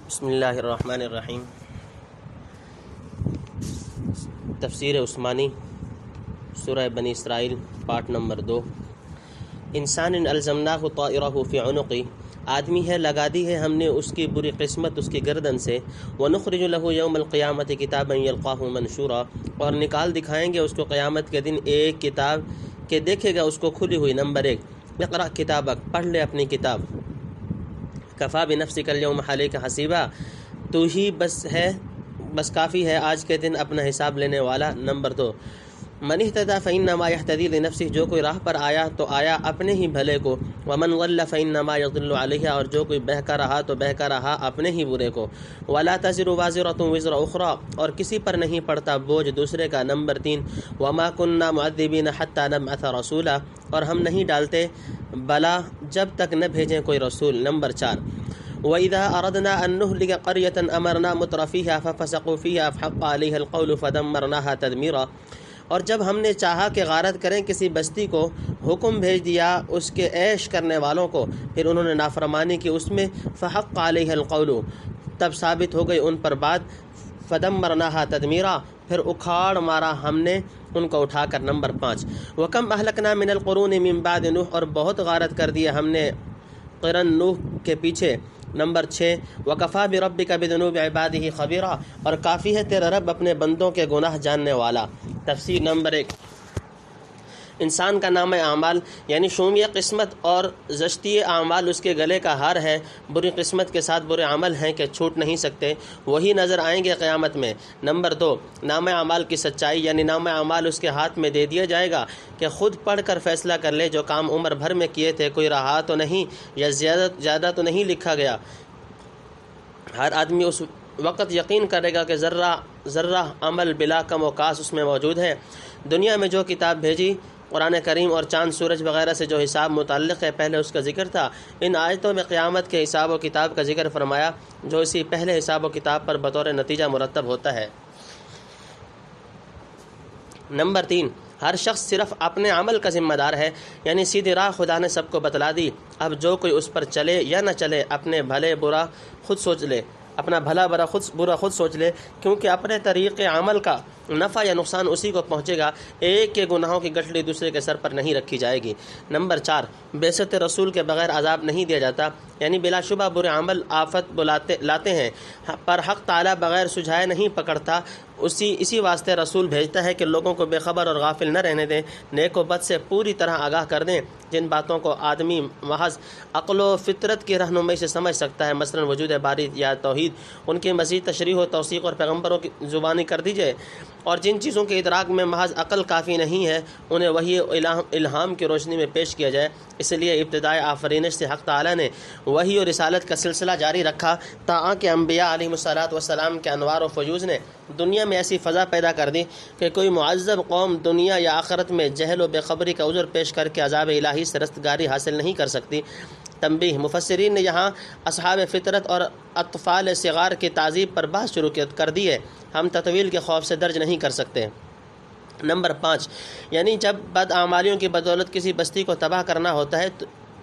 بسم اللہ الرحمن الرحیم۔ تفسیر عثمانی سورہ بنی اسرائیل پارٹ نمبر 2۔ انسان الزمناہ طائرہ فی عنقی، آدمی ہے لگا دی ہے ہم نے اس کی بری قسمت اس کی گردن سے، ونخرج لہ یوم القیامت کتابا یلقاہ منشورا، اور نکال دکھائیں گے اس کو قیامت کے دن ایک کتاب کہ دیکھے گا اس کو کھلی ہوئی۔ نمبر 1، اقرأ کتابک، پڑھ لے اپنی کتاب، کفا بنفسک اليوم علیک حسیبا، تو ہی بس کافی ہے آج کے دن اپنا حساب لینے والا۔ نمبر 2، من اہتدی فانما یہتدی لنفسہ، جو کوئی راہ پر آیا تو آیا اپنے ہی بھلے کو، ومن ضل فانما یضل علیہا، اور جو کوئی بہکا رہا تو بہکا رہا اپنے ہی برے کو۔ ولا تزر وازرۃ وزر اخری، اور کسی پر نہیں پڑتا بوجھ دوسرے کا۔ نمبر 3، وما كنا معذبین حتی نبعث رسولا، اور ہم نہیں ڈالتے بلا جب تک نہ بھیجیں کوئی رسول۔ نمبر 4، وَإِذَا أَرَدْنَا أَن نُهْلِكَ قَرْيَةً أَمَرْنَا مُتْرَفِيهَا فَفَسَقُوا فِيهَا فَحَقَّ عَلَيْهَا الْقَوْلُ فَدَمَّرْنَاهَا تَدْمِيرًا، اور جب ہم نے چاہا کہ غارت کریں کسی بستی کو، حکم بھیج دیا اس کے عیش کرنے والوں کو، پھر انہوں نے نافرمانی کی اس میں، فَحَقَّ عَلَيْهَا الْقَوْلُ، تب ثابت ہو گئی ان پر بات، فَدَمَّرْنَاهَا تَدْمِيرًا، پھر اکھاڑ مارا ہم نے ان کو اٹھا کر۔ نمبر 5، وَكَمْ أَهْلَكْنَا مِنَ الْقُرُونِ مِن بَعْدِ نوح، اور بہت غارت کر دیا ہم نے قرن نوح کے پیچھے۔ نمبر 6، وَكَفَى بِرَبِّكَ بِذُنُوبِ عِبَادِهِ خَبِيرًا، اور کافی ہے تیرا رب اپنے بندوں کے گناہ جاننے والا۔ تفسیر نمبر 1، انسان کا نام اعمال یعنی شومی قسمت اور زشتی اعمال اس کے گلے کا ہار ہے۔ بری قسمت کے ساتھ برے عمل ہیں کہ چھوٹ نہیں سکتے، وہی نظر آئیں گے قیامت میں۔ نمبر 2، نام اعمال کی سچائی یعنی نام اعمال اس کے ہاتھ میں دے دیا جائے گا کہ خود پڑھ کر فیصلہ کر لے، جو کام عمر بھر میں کیے تھے کوئی رہا تو نہیں یا زیادہ تو نہیں لکھا گیا۔ ہر آدمی اس وقت یقین کرے گا کہ ذرہ عمل بلا کم و کاس اس میں موجود ہے۔ دنیا میں جو کتاب بھیجی، قرآن کریم اور چاند سورج وغیرہ سے جو حساب متعلق ہے، پہلے اس کا ذکر تھا۔ ان آیتوں میں قیامت کے حساب و کتاب کا ذکر فرمایا، جو اسی پہلے حساب و کتاب پر بطور نتیجہ مرتب ہوتا ہے۔ نمبر 3، ہر شخص صرف اپنے عمل کا ذمہ دار ہے، یعنی سیدھی راہ خدا نے سب کو بتلا دی، اب جو کوئی اس پر چلے یا نہ چلے اپنے بھلے برا خود سوچ لے، اپنا بھلا برا خود سوچ لے، کیونکہ اپنے طریق عمل کا نفع یا نقصان اسی کو پہنچے گا، ایک کے گناہوں کی گٹھلی دوسرے کے سر پر نہیں رکھی جائے گی۔ نمبر 4، بعثت رسول کے بغیر عذاب نہیں دیا جاتا، یعنی بلا شبہ برے عمل آفت لاتے ہیں، پر حق تعالی بغیر سجھائے نہیں پکڑتا، اسی واسطے رسول بھیجتا ہے کہ لوگوں کو بے خبر اور غافل نہ رہنے دیں، نیک و بد سے پوری طرح آگاہ کر دیں، جن باتوں کو آدمی محض عقل و فطرت کی رہنمائی سے سمجھ سکتا ہے، مثلا وجود باری یا توحید، ان کی مزید تشریح و توثیق اور پیغمبروں کی زبانی کر دیجئے، اور جن چیزوں کے ادراک میں محض عقل کافی نہیں ہے انہیں وحی الہام کی روشنی میں پیش کیا جائے۔ اس لیے ابتدائے آفرینش سے حق تعالی نے وحی اور رسالت کا سلسلہ جاری رکھا، تاکہ انبیاء علیہ السلام کے انوار و فیوز نے دنیا میں ایسی فضا پیدا کر دی کہ کوئی معذب قوم دنیا یا آخرت میں جہل و بے خبری کا عذر پیش کر کے عذاب الہی سے رستگاری حاصل نہیں کر سکتی۔ تنبیہ، مفسرین نے یہاں اصحاب فطرت اور اطفال صغار کی تعذیب پر بحث شروع کر دی ہے، ہم تطویل کے خوف سے درج نہیں کر سکتے۔ نمبر 5، یعنی جب بدعمالیوں کی بدولت کسی بستی کو تباہ کرنا ہوتا ہے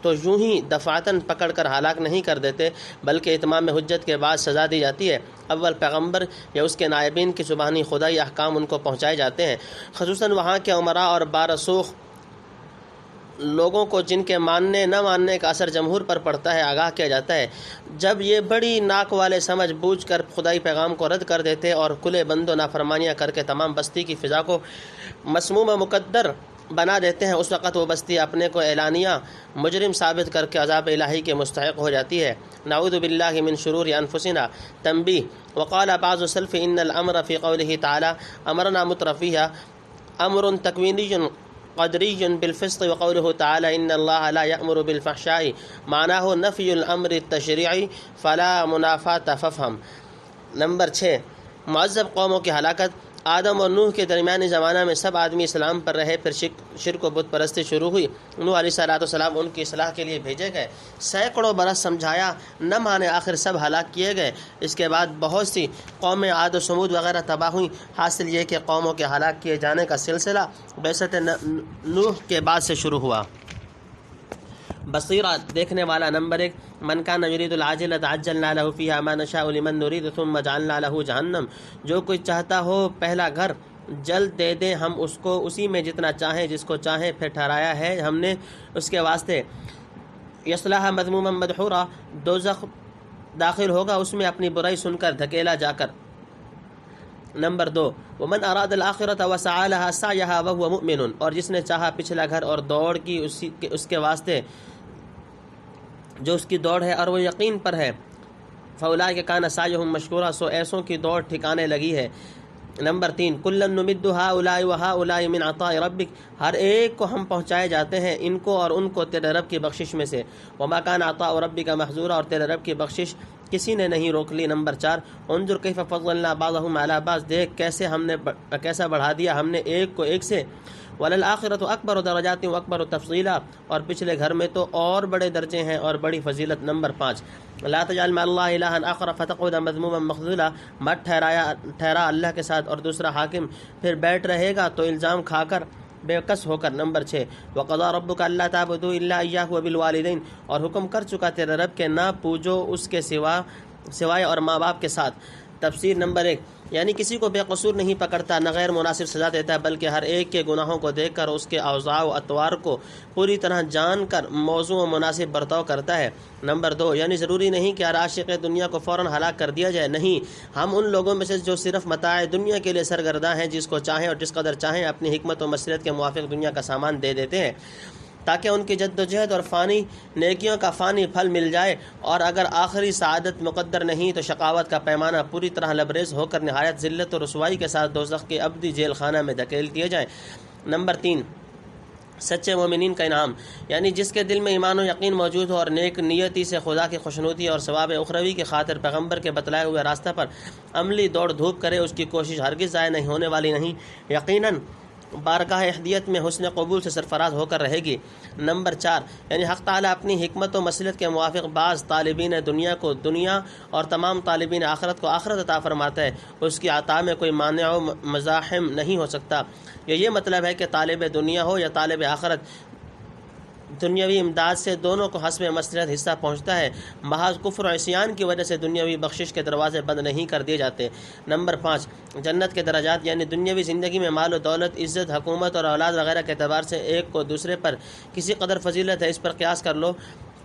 تو یوں ہی دفعتاً پکڑ کر ہلاک نہیں کر دیتے، بلکہ اتمام حجت کے بعد سزا دی جاتی ہے۔ اول پیغمبر یا اس کے نائبین کی زبانی خدائی احکام ان کو پہنچائے جاتے ہیں، خصوصاً وہاں کے امراء اور بارسوخ لوگوں کو جن کے ماننے نہ ماننے کا اثر جمہور پر پڑتا ہے آگاہ کیا جاتا ہے۔ جب یہ بڑی ناک والے سمجھ بوجھ کر خدائی پیغام کو رد کر دیتے اور کھلے بند و نافرمانیاں کر کے تمام بستی کی فضا کو مسموم و مقدر بنا دیتے ہیں، اس وقت وہ بستی اپنے کو اعلانیہ مجرم ثابت کر کے عذاب الہی کے مستحق ہو جاتی ہے۔ نعوذ باللہ من شرور انفسنا۔ تنبیہ، وقال بعض السلف ان الامر فی قوله تعالی امرنا مترفیہا امر تکوینی قدری بالفسق، وقوله تعالی ان اللہ لا یأمر بالفحشاء معناه نفی الامر التشریعی فلا منافات فافہم۔ نمبر 6، معذب قوموں کی ہلاکت۔ آدم اور نوح کے درمیانی زمانہ میں سب آدمی اسلام پر رہے، پھر شرک و بت پرستی شروع ہوئی۔ نوح علیہ السلام ان کی اصلاح کے لیے بھیجے گئے، سینکڑوں برس سمجھایا، نہ مانے، آخر سب ہلاک کیے گئے۔ اس کے بعد بہت سی قومیں عاد و سمود وغیرہ تباہ ہوئیں۔ حاصل یہ کہ قوموں کے ہلاک کیے جانے کا سلسلہ بعثت نوح کے بعد سے شروع ہوا۔ بصیرہ دیکھنے والا، نمبر 1 من کان یرید العاجلۃ عجلنا له فیہا ما نشاء لمن نرید ثم جعلنا له جہنم، جو کوئی چاہتا ہو پہلا گھر جلد دے دیں ہم اس کو اسی میں جتنا چاہیں جس کو چاہیں، پھر ٹھہرایا ہے ہم نے اس کے واسطے یصلاها مذموما مدحورا، دوزخ داخل ہوگا اس میں اپنی برائی سن کر دھکیلا جا کر۔ نمبر 2 ومن اراد الآخرۃ وسعى لها سعيها وهو مؤمن، اور جس نے چاہا پچھلا گھر اور دوڑ کی اس کے واسطے جو اس کی دوڑ ہے اور وہ یقین پر ہے، فاولئک کان سعیهم مشکورا، سو ایسوں کی دوڑ ٹھکانے لگی ہے۔ نمبر 3 کلا نمد هؤلاء وهؤلاء من عطاء ربک، ہر ایک کو ہم پہنچائے جاتے ہیں ان کو اور ان کو تیرے رب کی بخشش میں سے، وما کان عطاء ربک محظورا، اور تیرے رب کی بخشش کسی نے نہیں روک لی۔ نمبر 4 انظر کیف فضلنا بعضهم على بعض، دیکھ کیسے ہم نے کیسا بڑھا دیا ہم نے ایک کو ایک سے، وللآخرۃ اکبر درجات واکبر تفضیلا، اور پچھلے گھر میں تو اور بڑے درجے ہیں اور بڑی فضیلت۔ نمبر 5 لا تجعل مع اللہ الہا آخر فتقعد مذموما مخذولا، مت ٹھہرا اللہ کے ساتھ اور دوسرا حاکم، پھر بیٹھ رہے گا تو الزام کھا کر بے کس ہو کر۔ نمبر 6 وقضى ربك الا تعبدوا الا اياه وبالوالدين، اور حکم کر چکا تیرے رب کے نہ پوجو اس کے سوائے اور ماں باپ کے ساتھ۔ تفسیر نمبر 1 یعنی کسی کو بے قصور نہیں پکڑتا نہ غیر مناسب سزا دیتا ہے، بلکہ ہر ایک کے گناہوں کو دیکھ کر اس کے اوضاع و اطوار کو پوری طرح جان کر موضوع و مناسب برتاؤ کرتا ہے۔ نمبر 2 یعنی ضروری نہیں کہ ہر عاشق دنیا کو فوراً ہلاک کر دیا جائے، نہیں، ہم ان لوگوں میں سے جو صرف متاع دنیا کے لیے سرگرداں ہیں جس کو چاہیں اور جس قدر چاہیں اپنی حکمت و مصلحت کے موافق دنیا کا سامان دے دیتے ہیں تاکہ ان کی جد و جہد اور فانی نیکیوں کا فانی پھل مل جائے، اور اگر آخری سعادت مقدر نہیں تو شقاوت کا پیمانہ پوری طرح لبریز ہو کر نہایت ذلت و رسوائی کے ساتھ دوزخ کے ابدی جیل خانہ میں دھکیل دیے جائیں۔ نمبر 3 سچے مومنین کا انعام، یعنی جس کے دل میں ایمان و یقین موجود ہو اور نیک نیتی سے خدا کی خوشنودی اور ثواب اخروی کی خاطر پیغمبر کے بتلائے ہوئے راستہ پر عملی دوڑ دھوپ کرے، اس کی کوشش ہرگز ضائع نہیں ہونے والی نہیں، یقیناً بارگاہ احدیت میں حسن قبول سے سرفراز ہو کر رہے گی۔ نمبر 4 یعنی حق تعالیٰ اپنی حکمت و مصلحت کے موافق بعض طالبین دنیا کو دنیا اور تمام طالبین آخرت کو آخرت عطا فرماتا ہے، اس کی عطا میں کوئی مانع و مزاحم نہیں ہو سکتا۔ یہ مطلب ہے کہ طالب دنیا ہو یا طالب آخرت، دنیاوی امداد سے دونوں کو حسب مصلحت حصہ پہنچتا ہے، محض کفر و عصیان کی وجہ سے دنیاوی بخشش کے دروازے بند نہیں کر دیے جاتے۔ نمبر 5 جنت کے درجات، یعنی دنیاوی زندگی میں مال و دولت، عزت، حکومت اور اولاد وغیرہ کے اعتبار سے ایک کو دوسرے پر کسی قدر فضیلت ہے، اس پر قیاس کر لو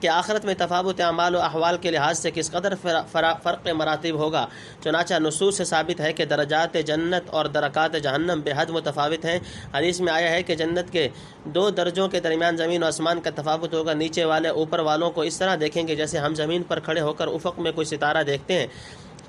کہ آخرت میں تفاوت اعمال و احوال کے لحاظ سے کس قدر فرق مراتب ہوگا۔ چنانچہ نصوص سے ثابت ہے کہ درجات جنت اور درکات جہنم بے حد متفاوت ہیں۔ حدیث میں آیا ہے کہ جنت کے 2 درجوں کے درمیان زمین و آسمان کا تفاوت ہوگا، نیچے والے اوپر والوں کو اس طرح دیکھیں گے جیسے ہم زمین پر کھڑے ہو کر افق میں کوئی ستارہ دیکھتے ہیں۔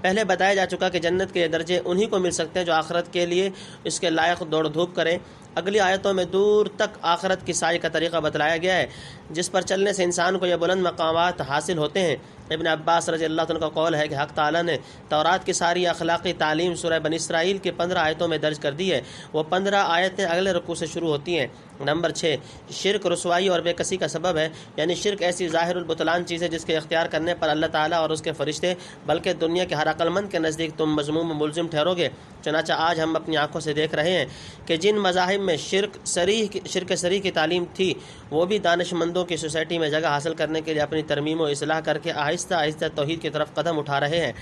پہلے بتایا جا چکا کہ جنت کے یہ درجے انہی کو مل سکتے ہیں جو آخرت کے لیے اس کے لائق دوڑ دھوپ کریں۔ اگلی آیتوں میں دور تک آخرت کی سعی کا طریقہ بتلایا گیا ہے جس پر چلنے سے انسان کو یہ بلند مقامات حاصل ہوتے ہیں۔ ابن عباس رضی اللہ عنہ کا قول ہے کہ حق تعالیٰ نے تورات کی ساری اخلاقی تعلیم سورہ بنی اسرائیل کے 15 آیتوں میں درج کر دی ہے۔ وہ 15 آیتیں اگلے رکوع سے شروع ہوتی ہیں۔ نمبر 6 شرک رسوائی اور بے کسی کا سبب ہے، یعنی شرک ایسی ظاہر البطلان چیز ہے جس کے اختیار کرنے پر اللہ تعالیٰ اور اس کے فرشتے بلکہ دنیا کے ہر عقل مند کے نزدیک تم مذموم و ملزم ٹھہرو گے۔ چنانچہ آج ہم اپنی آنکھوں سے دیکھ رہے ہیں کہ جن مذاہب میں شرک صریح کی تعلیم تھی وہ بھی دانش مندوں کی سوسائٹی میں جگہ حاصل کرنے کے لیے اپنی ترمیم و اصلاح کر کے آہستہ آہستہ توحید کی طرف قدم اٹھا رہے ہیں۔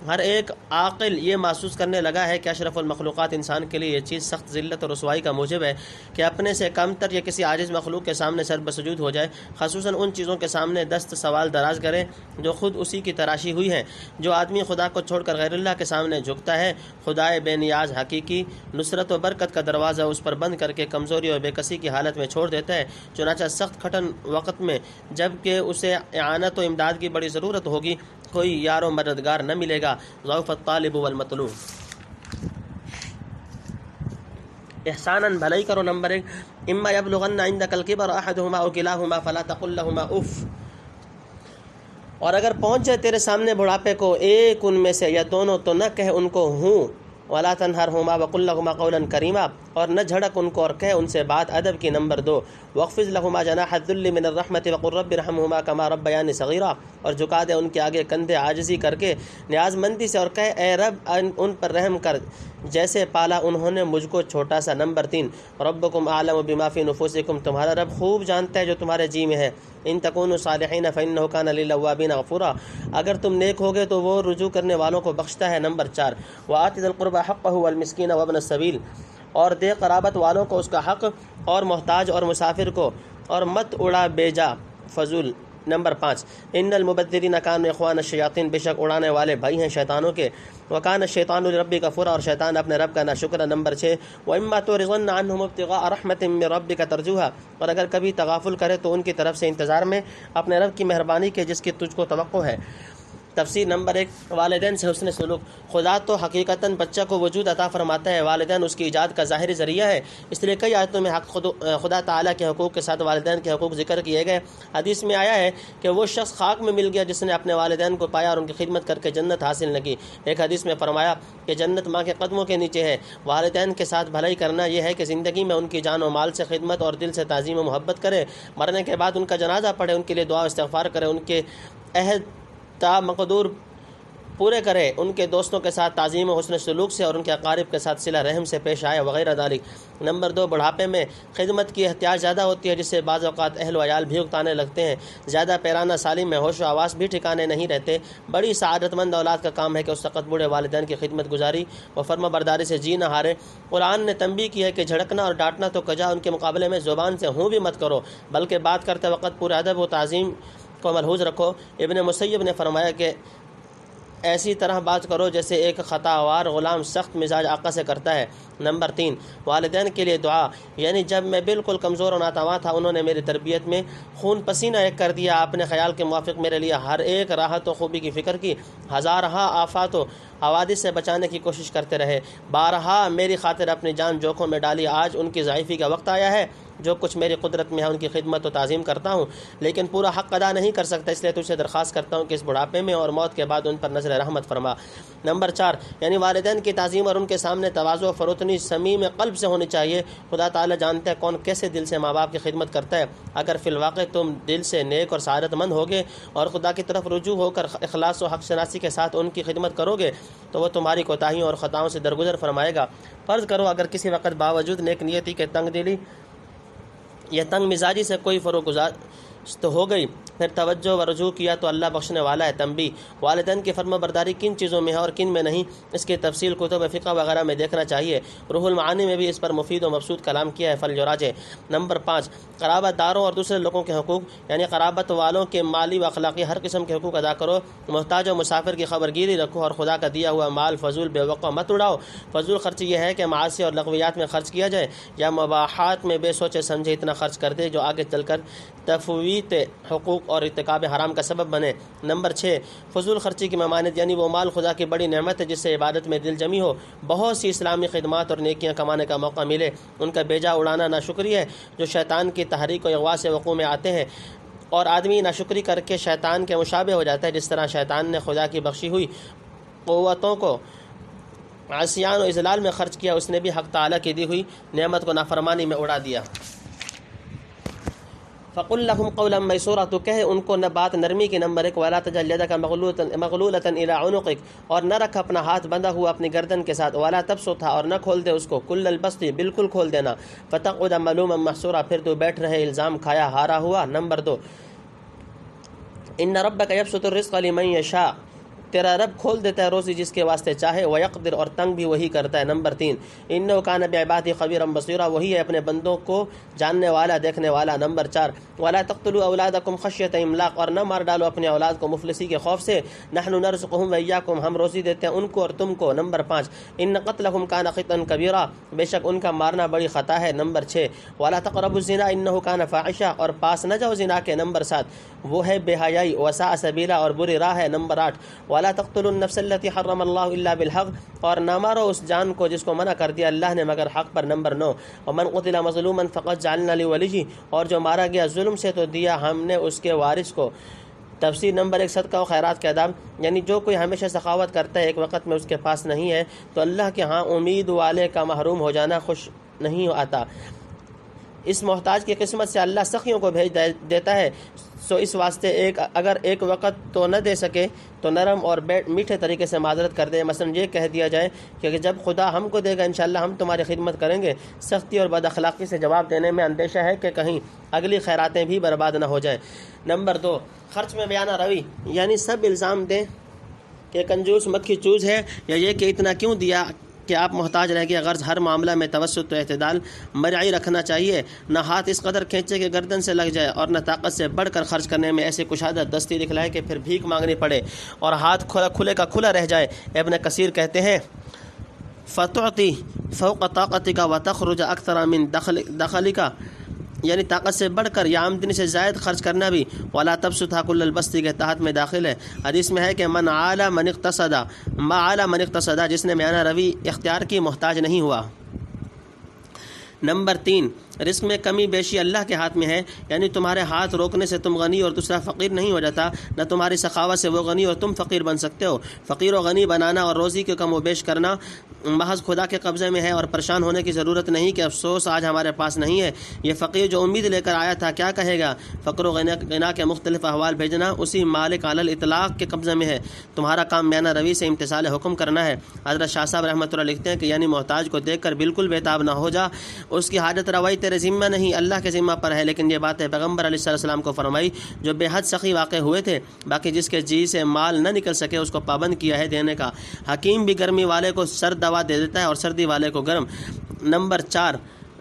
ہر ایک عاقل یہ محسوس کرنے لگا ہے کہ اشرف المخلوقات انسان کے لیے یہ چیز سخت ذلت اور رسوائی کا موجب ہے کہ اپنے سے کم تر یا کسی عاجز مخلوق کے سامنے سر بسجود ہو جائے، خصوصاً ان چیزوں کے سامنے دست سوال دراز کرے جو خود اسی کی تراشی ہوئی ہیں۔ جو آدمی خدا کو چھوڑ کر غیر اللہ کے سامنے جھکتا ہے، خدائے بے نیاز حقیقی نصرت و برکت کا دروازہ اس پر بند کر کے کمزوری اور بے کسی کی حالت میں چھوڑ دیتا ہے۔ چنانچہ سخت کھٹن وقت میں جب کہ اسے اعانت و امداد کی بڑی ضرورت ہوگی، کوئی یار و مددگار نہ ملے گا۔ ضعف الطالب والمطلوب۔ احساناً بھلائی کرو۔ نمبر 1 اما یبلغن عندک الکبر احدهما او کلاهما فلا تقل لهما اف، اور اگر پہنچ جائے تیرے سامنے بڑھاپے کو ایک ان میں سے یا دونوں تو نہ کہہ ان کو ہوں، ولا تنہرهما وقل لهما قولا کریما، اور نہ جھڑک ان کو اور کہہ ان سے بات ادب کی۔ نمبر 2 واخفض لهما جناح الذل من الرحمۃ وقل رب ارحمهما كما ربياني صغيرا، اور جھکا دے ان کے آگے کندھے عاجزی کر کے نیاز مندی سے، اور کہے اے رب ان پر رحم کر جیسے پالا انہوں نے مجھ کو چھوٹا سا۔ نمبر 3 ربکم اعلم بما فی نفوسکم، تمہارا رب خوب جانتا ہے جو تمہارے جی میں ہے۔ ان تکونوا صالحین فانہ کان للأوابین غفورا، اگر تم نیک ہوگے تو وہ رجوع کرنے والوں کو بخشتا ہے۔ نمبر 4 وآت ذی القربى حقہ والمسکین وابن السبیل، اور دے قرابت والوں کو اس کا حق اور محتاج اور مسافر کو، اور مت اڑا بیجا فضول۔ نمبر 5 ان المبذرین کانوا اخوان الشیاطین، بے شک اڑانے والے بھائی ہیں شیطانوں کے۔ وکان الشیطان لربک کفورا، اور شیطان اپنے رب کا ناشکر ہے۔ نمبر 6 واما تعرضن عنهم ابتغاء رحمۃ من ربک ترجوها، اور اگر کبھی تغافل کرے تو ان کی طرف سے انتظار میں اپنے رب کی مہربانی کے جس کی تجھ کو توقع ہے۔ تفسیر نمبر 1 والدین سے حسن سلوک۔ خدا تو حقیقتاً بچہ کو وجود عطا فرماتا ہے، والدین اس کی ایجاد کا ظاہری ذریعہ ہے، اس لیے کئی آیتوں میں خدا تعالیٰ کے حقوق کے ساتھ والدین کے حقوق ذکر کیے گئے۔ حدیث میں آیا ہے کہ وہ شخص خاک میں مل گیا جس نے اپنے والدین کو پایا اور ان کی خدمت کر کے جنت حاصل نہ کی۔ ایک حدیث میں فرمایا کہ جنت ماں کے قدموں کے نیچے ہے۔ والدین کے ساتھ بھلائی کرنا یہ ہے کہ زندگی میں ان کی جان و مال سے خدمت اور دل سے تعظیم و محبت کرے، مرنے کے بعد ان کا جنازہ پڑھے، ان کے لیے دعا و استغفار کرے، ان کے عہد تا مقدور پورے کرے، ان کے دوستوں کے ساتھ تعظیم و حسن سلوک سے اور ان کے اقارب کے ساتھ صلہ رحم سے پیش آئے وغیرہ ذالک۔ نمبر 2 بڑھاپے میں خدمت کی احتیاج زیادہ ہوتی ہے، جس سے بعض اوقات اہل و عیال بھی اکتانے لگتے ہیں۔ زیادہ پیرانہ سالی میں ہوش و آواز بھی ٹھکانے نہیں رہتے۔ بڑی سعادت مند اولاد کا کام ہے کہ اس وقت بوڑھے والدین کی خدمت گزاری و فرما برداری سے جی نہ ہارے۔ قرآن نے تنبیہ کی ہے کہ جھڑکنا اور ڈانٹنا تو کجا، ان کے مقابلے میں زبان سے ہوں بھی مت کرو، بلکہ بات کرتے وقت پورے ادب و تعظیم کو ملحوظ رکھو۔ ابن مسیب نے فرمایا کہ ایسی طرح بات کرو جیسے ایک خطاوار غلام سخت مزاج آقا سے کرتا ہے۔ نمبر 3 والدین کے لیے دعا، یعنی جب میں بالکل کمزور اور ناتواں تھا انہوں نے میری تربیت میں خون پسینہ ایک کر دیا، اپنے خیال کے موافق میرے لیے ہر ایک راحت و خوبی کی فکر کی، ہزارہا آفات و حوادث سے بچانے کی کوشش کرتے رہے، بارہا میری خاطر اپنی جان جوکھوں میں ڈالی۔ آج ان کی ضعیفی کا وقت آیا ہے، جو کچھ میری قدرت میں ہے ان کی خدمت و تعظیم کرتا ہوں، لیکن پورا حق ادا نہیں کر سکتا، اس لیے تجھ سے درخواست کرتا ہوں کہ اس بڑھاپے میں اور موت کے بعد ان پر نظر رحمت فرما۔ نمبر 4 یعنی والدین کی تعظیم اور ان کے سامنے تواضع و فروتنی صمیم قلب سے ہونی چاہیے۔ خدا تعالیٰ جانتا ہے کون کیسے دل سے ماں باپ کی خدمت کرتا ہے۔ اگر فی الواقع تم دل سے نیک اور سعادت مند ہوگے اور خدا کی طرف رجوع ہو کر اخلاص و حق شناسی کے ساتھ ان کی خدمت کرو گے تو وہ تمہاری کوتاہیوں اور خطاؤں سے درگزر فرمائے گا۔ فرض کرو اگر کسی وقت باوجود نیک نیتی کے تنگ دلی یا تنگ مزاجی سے کوئی فروگزاشت ہو گئی، پھر توجہ و رجوع کیا تو اللہ بخشنے والا ہے۔ تنبیہ والدین کی فرما برداری کن چیزوں میں ہے اور کن میں نہیں، اس کی تفصیل کتب فقہ وغیرہ میں دیکھنا چاہیے۔ روح المعانی میں بھی اس پر مفید و مبسوط کلام کیا ہے، فلیراجع۔ نمبر 5 قرابت داروں اور دوسرے لوگوں کے حقوق، یعنی قرابت والوں کے مالی و اخلاقی ہر قسم کے حقوق ادا کرو، محتاج و مسافر کی خبرگیری رکھو، اور خدا کا دیا ہوا مال فضول بے وقوع مت اڑاؤ۔ فضول خرچی یہ ہے کہ معاصی اور لغویات میں خرچ کیا جائے یا مباحات میں بے سوچے سمجھے اتنا خرچ کر دے جو آگے چل کر تفویت حقوق اور ارتکاب حرام کا سبب بنے۔ نمبر 6 فضول خرچی کی ممانعت، یعنی وہ مال خدا کی بڑی نعمت ہے جس سے عبادت میں دل جمی ہو، بہت سی اسلامی خدمات اور نیکیاں کمانے کا موقع ملے، ان کا بیجا اڑانا ناشکری ہے جو شیطان کی تحریک و اغوا سے وقوع میں آتے ہیں، اور آدمی ناشکری کر کے شیطان کے مشابہ ہو جاتا ہے، جس طرح شیطان نے خدا کی بخشی ہوئی قوتوں کو عصیان و اذلال میں خرچ کیا، اس نے بھی حق تعالیٰ کی دی ہوئی نعمت کو نافرمانی میں اڑا دیا۔ فقل لهم قولا میسورا، تو کہے ان کو بات نرمی کی۔ نمبر 1 ولا تجعل يدك مغلولة الى عنقك، اور نہ رکھ اپنا ہاتھ بندھا ہوا اپنی گردن کے ساتھ، ولا تبسطها، اور نہ کھول دے اس کو، کل البسط، بالکل کھول دینا، فتقعد ملوما محسورا، پھر تو بیٹھ رہے الزام کھایا ہارا ہوا۔ نمبر 2 ان ربك يبسط الرزق لمن يشاء، تیرا رب کھول دیتا ہے روزی جس کے واسطے چاہے، ویقدر، اور تنگ بھی وہی کرتا ہے۔ نمبر 3 انہ کان بعباده خبیرا بصیرا، وہی ہے اپنے بندوں کو جاننے والا دیکھنے والا۔ نمبر 4 ولا تقتلوا اولادکم خشیۃ املاق، اور نہ مار ڈالو اپنے اولاد کو مفلسی کے خوف سے، نحن نرزقهم وإياكم، ہم روزی دیتے ہیں ان کو اور تم کو۔ نمبر 5 ان قتلهم کان خطئا کبیرا، بے شک ان کا مارنا بڑی خطا ہے۔ نمبر 6 ولا تقربوا الزنا انه کان فاحشا، اور پاس نہ جاؤ زنا کے۔ نمبر 7 وہ ہے بے حیائی، وساء سبیلا، اور بری راہ ہے۔ نمبر 8 ولا تقتلوا النفس التي حرم الله الا بالحق، اور نہ مارو اس جان کو جس کو منع کر دیا اللہ نے مگر حق پر۔ نمبر 9 ومن قتل مظلوما فقد جعلنا لوليه، اور جو مارا گیا ظلم سے تو دیا ہم نے اس کے وارث کو۔ تفسیر نمبر 1 صدقہ و خیرات کے آداب، یعنی جو کوئی ہمیشہ سخاوت کرتا ہے ایک وقت میں اس کے پاس نہیں ہے تو اللہ کے ہاں امید والے کا محروم ہو جانا خوش نہیں آتا۔ اس محتاج کی قسمت سے اللہ سخیوں کو بھیج دیتا ہے، سو اس واسطے اگر ایک وقت تو نہ دے سکے تو نرم اور میٹھے طریقے سے معذرت کر دے۔ مثلا یہ کہہ دیا جائے کہ جب خدا ہم کو دے گا انشاءاللہ ہم تمہاری خدمت کریں گے۔ سختی اور بد اخلاقی سے جواب دینے میں اندیشہ ہے کہ کہیں اگلی خیراتیں بھی برباد نہ ہو جائیں۔ نمبر 2، خرچ میں بیانہ روی، یعنی سب الزام دیں کہ کنجوس مکھی چوز ہے، یا یہ کہ اتنا کیوں دیا کہ آپ محتاج رہ گئے۔ غرض ہر معاملہ میں توسط و اعتدال مرعی رکھنا چاہیے، نہ ہاتھ اس قدر کھینچے کہ گردن سے لگ جائے، اور نہ طاقت سے بڑھ کر خرچ کرنے میں ایسے کشادت دستی دکھلائے کہ پھر بھیک مانگنی پڑے اور ہاتھ کھلے کا کھلا رہ جائے۔ ابن کثیر کہتے ہیں فتعطی فوق طاقتک وتخرج اکثر من دخلک، یعنی طاقت سے بڑھ کر یا آمدنی سے زائد خرچ کرنا بھی ولا تبسطھا کل البسط کے تحت میں داخل ہے۔ حدیث میں ہے کہ من عالی من اقتصد، جس نے میانہ روی اختیار کی محتاج نہیں ہوا۔ نمبر 3، رزق میں کمی بیشی اللہ کے ہاتھ میں ہے، یعنی تمہارے ہاتھ روکنے سے تم غنی اور دوسرا فقیر نہیں ہو جاتا، نہ تمہاری سخاوت سے وہ غنی اور تم فقیر بن سکتے ہو۔ فقیر و غنی بنانا اور روزی کے کم و بیش کرنا محض خدا کے قبضے میں ہے، اور پریشان ہونے کی ضرورت نہیں کہ افسوس آج ہمارے پاس نہیں ہے۔ یہ فقیر جو امید لے کر آیا تھا کیا کہے گا؟ فقر و غنا کے مختلف احوال بھیجنا اسی مالک علی الاطلاق کے قبضے میں ہے، تمہارا کام میانہ روی سے امتثال حکم کرنا ہے۔ حضرت شاہ صاحب رحمۃ اللہ لکھتے ہیں کہ یعنی محتاج کو دیکھ کر بالکل بے تاب نہ ہو جا، اس کی حاجت روائی تیرے ذمہ نہیں اللہ کے ذمہ پر ہے، لیکن یہ باتیں پیغمبر علیہ السلام کو فرمائی جو بے حد سخی واقع ہوئے تھے، باقی جس کے جی سے مال نہ نکل سکے اس کو پابند کیا ہے دینے کا۔ حکیم بھی گرمی والے کو سرد دوا دے دیتا ہے اور سردی والے کو گرم۔ نمبر 4،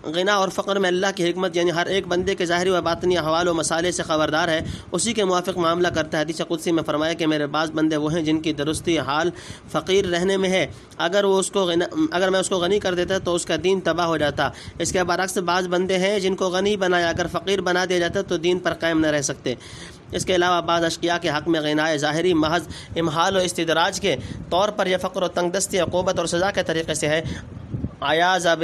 غنا اور فقر میں اللہ کی حکمت، یعنی ہر ایک بندے کے ظاہری و باطنی احوال و مسائل سے خبردار ہے، اسی کے موافق معاملہ کرتا ہے۔ حدیث قدسی میں فرمایا کہ میرے بعض بندے وہ ہیں جن کی درستی حال فقیر رہنے میں ہے، اگر میں اس کو غنی کر دیتا تو اس کا دین تباہ ہو جاتا۔ اس کے برعکس بعض بندے ہیں جن کو غنی بنایا اگر فقیر بنا دیا جاتا تو دین پر قائم نہ رہ سکتے۔ اس کے علاوہ بعض اشقیاء کے حق میں غنائے ظاہری محض امحال و استدراج کے طور پر یا فقر و تنگ دستی عقوبت اور سزا کے طریقے سے ہے۔ عیاذا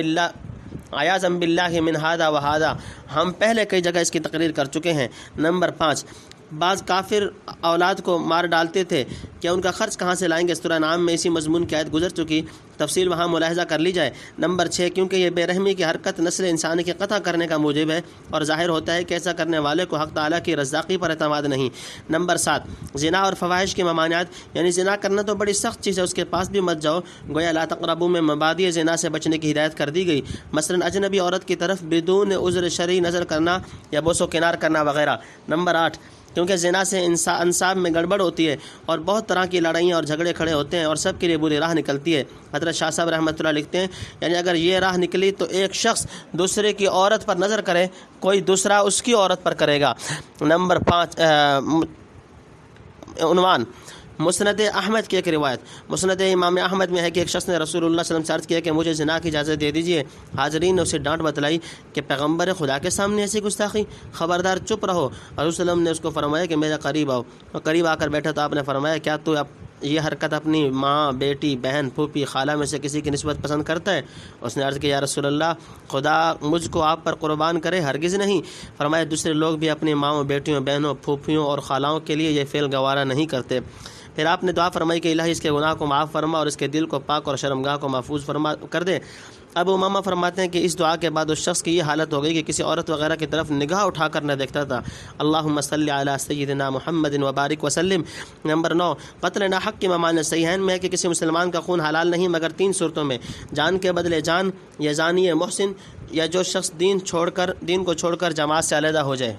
باللہ من ہذا و ہذا، ہم پہلے کئی جگہ اس کی تقریر کر چکے ہیں۔ نمبر 5، بعض کافر اولاد کو مار ڈالتے تھے، کیا ان کا خرچ کہاں سے لائیں گے؟ سورہ نام میں اسی مضمون کی آیت گزر چکی، تفصیل وہاں ملاحظہ کر لی جائے۔ نمبر 6، کیونکہ یہ بے رحمی کی حرکت نسل انسانی کے قطع کرنے کا موجب ہے، اور ظاہر ہوتا ہے کہ ایسا کرنے والے کو حق تعالیٰ کی رزاقی پر اعتماد نہیں۔ نمبر 7، زنا اور فواحش کی ممانعت، یعنی زنا کرنا تو بڑی سخت چیز ہے، اس کے پاس بھی مت جاؤ، گویا لا تقربوا میں مبادئ زنا سے بچنے کی ہدایت کر دی گئی، مثلا اجنبی عورت کی طرف بدون عذر شرعی نظر کرنا یا بوس و کنار کرنا وغیرہ۔ نمبر 8، کیونکہ زنا سے انصاف میں گڑبڑ ہوتی ہے اور بہت طرح کی لڑائیاں اور جھگڑے کھڑے ہوتے ہیں اور سب کے لیے بری راہ نکلتی ہے۔ حضرت شاہ صاحب رحمۃ اللہ لکھتے ہیں یعنی اگر یہ راہ نکلی تو ایک شخص دوسرے کی عورت پر نظر کرے، کوئی دوسرا اس کی عورت پر کرے گا۔ نمبر 5، عنوان مسند احمد کی ایک روایت۔ مسند امام احمد میں ہے کہ ایک شخص نے رسول اللہ صلی اللہ علیہ وسلم سے عرض کیا کہ مجھے زنا کی اجازت دے دیجیے۔ حاضرین نے اسے ڈانٹ بتلائی کہ پیغمبر خدا کے سامنے ایسی گستاخی، خبردار چپ رہو۔ رسول اللہ علیہ وسلم نے اس کو فرمایا کہ میرا قریب آؤ، اور قریب آ کر بیٹھا تو آپ نے فرمایا کیا تو یہ حرکت اپنی ماں، بیٹی، بہن، پھوپھی، خالہ میں سے کسی کی نسبت پسند کرتا ہے؟ اس نے عرض کیا یا رسول اللہ خدا مجھ کو آپ پر قربان کرے، ہرگز نہیں۔ فرمایا دوسرے لوگ بھی اپنی ماؤں، بیٹیوں، بہنوں، پھوپھیوں اور خالاؤں کے لیے یہ فعل گوارا نہیں کرتے۔ پھر آپ نے دعا فرمائی کہ الہی اس کے گناہ کو معاف فرما اور اس کے دل کو پاک اور شرمگاہ کو محفوظ فرما کر دے۔ ابو امامہ فرماتے ہیں کہ اس دعا کے بعد اس شخص کی یہ حالت ہو گئی کہ کسی عورت وغیرہ کی طرف نگاہ اٹھا کر نہ دیکھتا تھا۔ اللہم صلی علی سیدنا محمد وبارک وسلم۔ نمبر 9، قتل ناحق کی ممانعت۔ صحیحین میں ہے کہ کسی مسلمان کا خون حلال نہیں مگر 3 صورتوں میں: جان کے بدلے جان، یا زانی محسن، یا جو شخص دین کو چھوڑ کر جماعت سے علیحدہ ہو جائے۔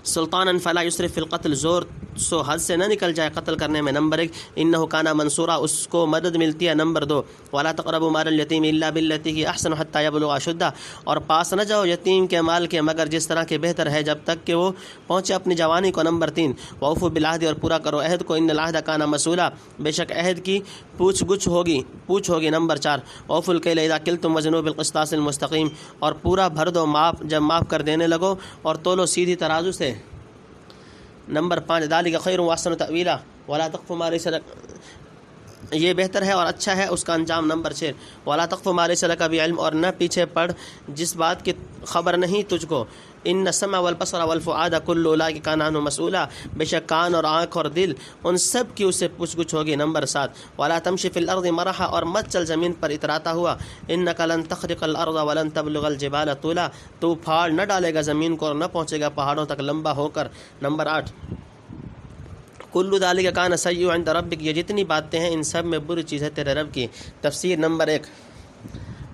سلطان فلا یسرف فی القتل، زور سو حد سے نہ نکل جائے قتل کرنے میں۔ نمبر 1، انہ کان منصورا، اس کو مدد ملتی ہے۔ نمبر 2، ولا تقربوا مال الیتیم الا بالتی ہی احسن حتی یبلغ اشدہ، اور پاس نہ جاؤ یتیم کے مال کے مگر جس طرح کے بہتر ہے جب تک کہ وہ پہنچے اپنی جوانی کو۔ نمبر 3، ووفوا بالعہد، اور پورا کرو عہد کو، ان العہد کان مسئولا، بے شک عہد کی پوچھ ہوگی۔ نمبر 4، اوفوا الکیل اذا کلتم وزنوا بالقسطاس المستقیم، اور پورا بھر دو معاف جب معاف کر دینے لگو، اور تولو سیدھی ترازو سے۔ نمبر 5، ذالک خیر واحسن تأویلا ولا تقف ما لیس لک یہ بہتر ہے اور اچھا ہے اس کا انجام۔ نمبر 6 وَلَا تَقْفُ مَا لَيْسَ لَكَ بِعِلْمٍ، اور نہ پیچھے پڑ جس بات کی خبر نہیں تجھ کو۔ ان السمع والبصر والفؤاد كل اولئک کان عنہ مسئولا، بے شک کان اور آنکھ اور دل ان سب کی اس سے پوچھ گچھ ہوگی۔ نمبر 7 وَلَا تَمْشِ فِي الْأَرْضِ مَرَحًا، اور مت چل زمین پر اتراتا ہوا۔ إِنَّكَ لَن تَخْرِقَ الْأَرْضَ وَلَن تَبْلُغَ الْجِبَالَ طُولًا، تو پھاڑ نہ ڈالے گا زمین کو اور نہ پہنچے گا پہاڑوں تک لمبا ہو کر۔ نمبر 8 کل ذالک کان سیئا عند ربک، یہ جتنی باتیں ہیں ان سب میں بری چیز ہے تیرے رب کی۔ تفسیر نمبر 1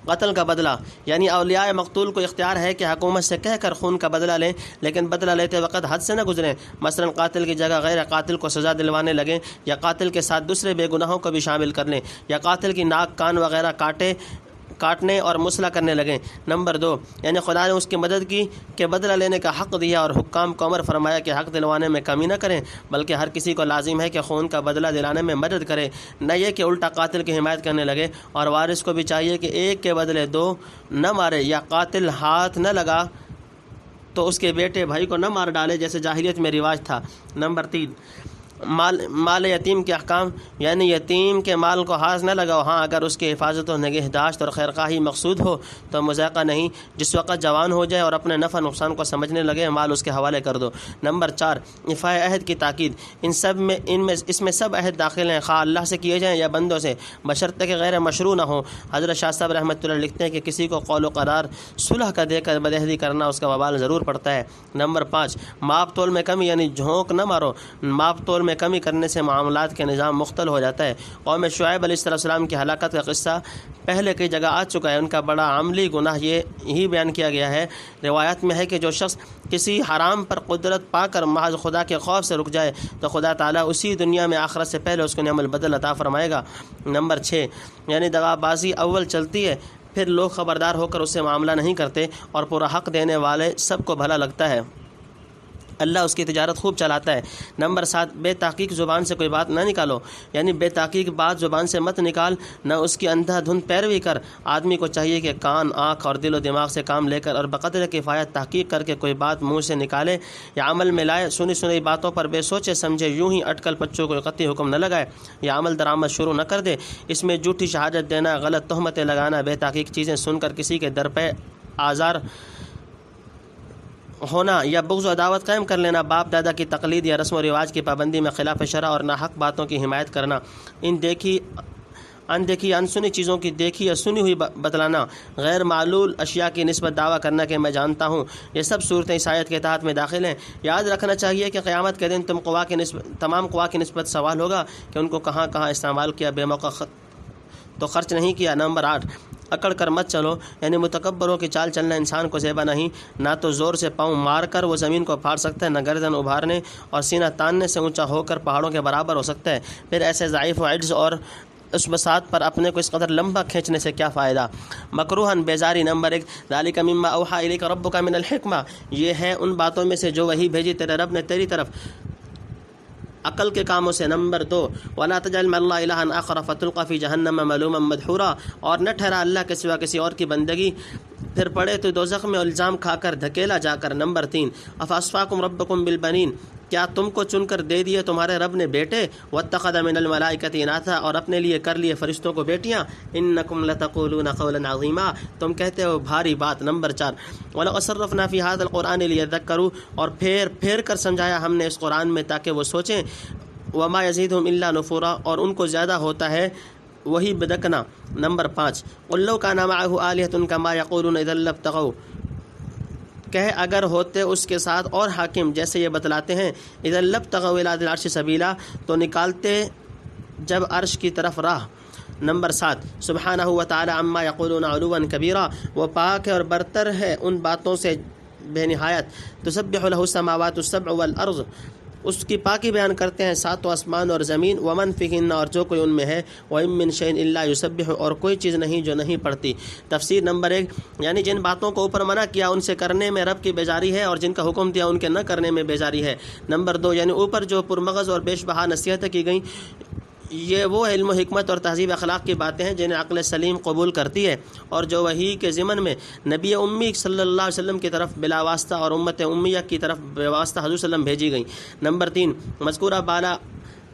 قتل کا بدلہ، یعنی اولیاء مقتول کو اختیار ہے کہ حکومت سے کہہ کر خون کا بدلہ لیں، لیکن بدلہ لیتے وقت حد سے نہ گزریں۔ مثلا قاتل کی جگہ غیر قاتل کو سزا دلوانے لگیں، یا قاتل کے ساتھ دوسرے بے گناہوں کو بھی شامل کر لیں، یا قاتل کی ناک کان وغیرہ کاٹنے اور مسلح کرنے لگیں۔ نمبر 2 یعنی خدا نے اس کی مدد کی کہ بدلہ لینے کا حق دیا، اور حکام کو امر فرمایا کہ حق دلوانے میں کمی نہ کریں، بلکہ ہر کسی کو لازم ہے کہ خون کا بدلہ دلانے میں مدد کرے، نہ یہ کہ الٹا قاتل کی حمایت کرنے لگے۔ اور وارث کو بھی چاہیے کہ ایک کے بدلے 2 نہ مارے، یا قاتل ہاتھ نہ لگا تو اس کے بیٹے بھائی کو نہ مار ڈالے جیسے جاہلیت میں رواج تھا۔ نمبر 3 مال یتیم کے احکام، یعنی یتیم کے مال کو ہاتھ نہ لگاؤ، ہاں اگر اس کی حفاظت و نگہداشت اور خیرخواہی مقصود ہو تو مذاقہ نہیں۔ جس وقت جوان ہو جائے اور اپنے نفع نقصان کو سمجھنے لگے مال اس کے حوالے کر دو۔ نمبر 4 ایفاء عہد کی تاکید، اس میں سب عہد داخل ہیں، خواہ اللہ سے کیے جائیں یا بندوں سے، بشرطے کہ غیر مشروع نہ ہوں۔ حضرت شاہ صاحب رحمۃ اللہ لکھتے ہیں کہ کسی کو قول و قرار صلح کا دے کر بدعہدی کرنا اس کا وبال ضرور پڑتا ہے۔ نمبر 5 ماپ تول میں کمی، یعنی جھونک نہ مارو، ماپ تول میں کمی کرنے سے معاملات کے نظام مختل ہو جاتا ہے۔ قوم شعیب علیہ السلام کی ہلاکت کا قصہ پہلے کئی جگہ آ چکا ہے، ان کا بڑا عملی گناہ یہی بیان کیا گیا ہے۔ روایت میں ہے کہ جو شخص کسی حرام پر قدرت پا کر محض خدا کے خوف سے رک جائے تو خدا تعالیٰ اسی دنیا میں آخرت سے پہلے اس کو نعم البدل عطا فرمائے گا۔ نمبر 6 یعنی دغا بازی اول چلتی ہے، پھر لوگ خبردار ہو کر اس سے معاملہ نہیں کرتے، اور پورا حق دینے والے سب کو بھلا لگتا ہے، اللہ اس کی تجارت خوب چلاتا ہے۔ نمبر 7 بے تحقیق زبان سے کوئی بات نہ نکالو، یعنی بے تحقیق بات زبان سے مت نکال، نہ اس کی اندھا دھند پیروی کر۔ آدمی کو چاہیے کہ کان، آنکھ اور دل و دماغ سے کام لے کر اور بقدر کفایت تحقیق کر کے کوئی بات منہ سے نکالے یا عمل میں لائے۔ سنی باتوں پر بے سوچے سمجھے یوں ہی اٹکل پچوں کو قطعی حکم نہ لگائے یا عمل درآمد شروع نہ کر دے۔ اس میں جھوٹی شہادت دینا، غلط تہمتیں لگانا، بے تحقیق چیزیں سن کر کسی کے در پہ آزار ہونا یا بغض و عداوت قائم کر لینا، باپ دادا کی تقلید یا رسم و رواج کی پابندی میں خلاف شرع اور ناحق باتوں کی حمایت کرنا، اندیکھی انسنی چیزوں کی دیکھی یا سنی ہوئی بتلانا، غیر معلول اشیاء کی نسبت دعویٰ کرنا کہ میں جانتا ہوں، یہ سب صورتیں اس آیت کے تحت میں داخل ہیں۔ یاد رکھنا چاہیے کہ قیامت کے دن تمام قوا کی نسبت سوال ہوگا کہ ان کو کہاں کہاں استعمال کیا، بے موقع تو خرچ نہیں کیا۔ نمبر 8 اکڑ کر مت چلو، یعنی متکبروں کی چال چلنا انسان کو زیبا نہیں، نہ تو زور سے پاؤں مار کر وہ زمین کو پھاڑ سکتا ہے، نہ گردن ابھارنے اور سینہ تاننے سے اونچا ہو کر پہاڑوں کے برابر ہو سکتا ہے۔ پھر ایسے ضعیف و عجز اور اس بساط پر اپنے کو اس قدر لمبا کھینچنے سے کیا فائدہ۔ مکروہن بیزاری۔ نمبر 1 ذالک مما اوحی الیک ربک من الحکمہ، یہ ہے ان باتوں میں سے جو وحی بھیجی تیرے رب نے تیری طرف عقل کے کاموں سے۔ نمبر 2 وَلَا تَجْعَلْ مَعَ اللَّهِ إِلَٰهًا آخَرَ فَتُلْقَىٰ فِي جَهَنَّمَ مَلُومًا مَدْحُورًا، اور نہ ٹھہرا اللہ کے سوا کسی اور کی بندگی، پھر پڑے تو دوزخ میں الزام کھا کر دھکیلا جا کر۔ نمبر 3 أَفَأَصْفَاكُمْ رَبُّكُمْ بِالْبَنِينَ، کیا تم کو چن کر دے دیے تمہارے رب نے بیٹے، وَاتَّخَذَ مِنَ الْمَلَائِكَةِ إِنَاثًا، اور اپنے لیے کر لیے فرشتوں کو بیٹیاں، إِنَّكُمْ لَتَقُولُونَ قَوْلًا عَظِيمًا، تم کہتے ہو بھاری بات۔ نمبر 4 وَلَقَدْ صَرَّفْنَا فِي هَٰذَا الْقُرْآنِ لِيَذَّكَّرُوا، اور پھیر کر سمجھایا ہم نے اس قرآن میں تاکہ وہ سوچیں، وما یزیدہم الا نفورا، اور ان کو زیادہ ہوتا ہے وہی بدکنا۔ نمبر 5 قل لو کان معہ آلہۃ کما یقولون اذا لابتغوا، کہ اگر ہوتے اس کے ساتھ اور حاکم جیسے یہ بتلاتے ہیں، اذا لابتغوا الی ذی العرش سبیلا، تو نکالتے جب عرش کی طرف راہ۔ نمبر 7 سبحانہ وتعالی عما یقولون علوا کبیرا، وہ پاک ہے اور برتر ہے ان باتوں سے بے نہایت۔ تسبح له السماوات السبع والارض، اس کی پاکی بیان کرتے ہیں ساتوں آسمان اور زمین، ومن فیہن، اور جو کوئی ان میں ہے، وَإِن مِّن شَيْءٍ إِلَّا يُسَبِّحُ، اور کوئی چیز نہیں جو نہیں پڑھتی۔ تفسیر نمبر 1 یعنی جن باتوں کو اوپر منع کیا ان سے کرنے میں رب کی بیزاری ہے، اور جن کا حکم دیا ان کے نہ کرنے میں بیزاری ہے۔ نمبر 2 یعنی اوپر جو پرمغز اور بیش بہا نصیحتیں کی گئیں، یہ وہ علم و حکمت اور تہذیب اخلاق کی باتیں ہیں جنہیں عقل سلیم قبول کرتی ہے، اور جو وحی کے ضمن میں نبی امی صلی اللہ علیہ وسلم کی طرف بلا واسطہ اور امت امیہ کی طرف بے واسطہ حضور صلی اللہ علیہ وسلم بھیجی گئیں۔ نمبر 3 مذکورہ بالا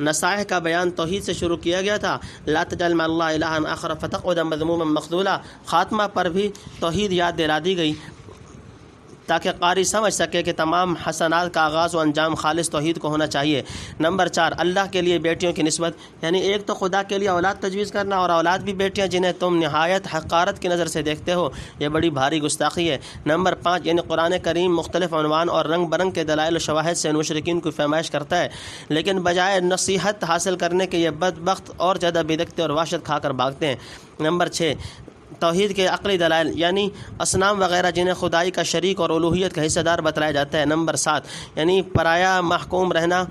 نصائح کا بیان توحید سے شروع کیا گیا تھا، لا تجعل مع اللہ الہا آخر فتقعد مذموما مخذولا، خاتمہ پر بھی توحید یاد دلا دی گئی تاکہ قاری سمجھ سکے کہ تمام حسنات کا آغاز و انجام خالص توحید کو ہونا چاہیے۔ نمبر 4، اللہ کے لیے بیٹیوں کی نسبت، یعنی ایک تو خدا کے لیے اولاد تجویز کرنا اور اولاد بھی بیٹیاں جنہیں تم نہایت حقارت کی نظر سے دیکھتے ہو، یہ بڑی بھاری گستاخی ہے۔ نمبر 5، یعنی قرآن کریم مختلف عنوان اور رنگ برنگ کے دلائل و شواہد سے مشرکین کو فرمائش کرتا ہے، لیکن بجائے نصیحت حاصل کرنے کے یہ بدبخت اور زیادہ بدعتیں اور وحشت کھا کر بھاگتے ہیں۔ نمبر 6، توحید کے عقلی دلائل، یعنی اصنام وغیرہ جنہیں خدائی کا شریک اور الوہیت کا حصہ دار بتلایا جاتا ہے۔ نمبر 7، یعنی پرایا محکوم رہنا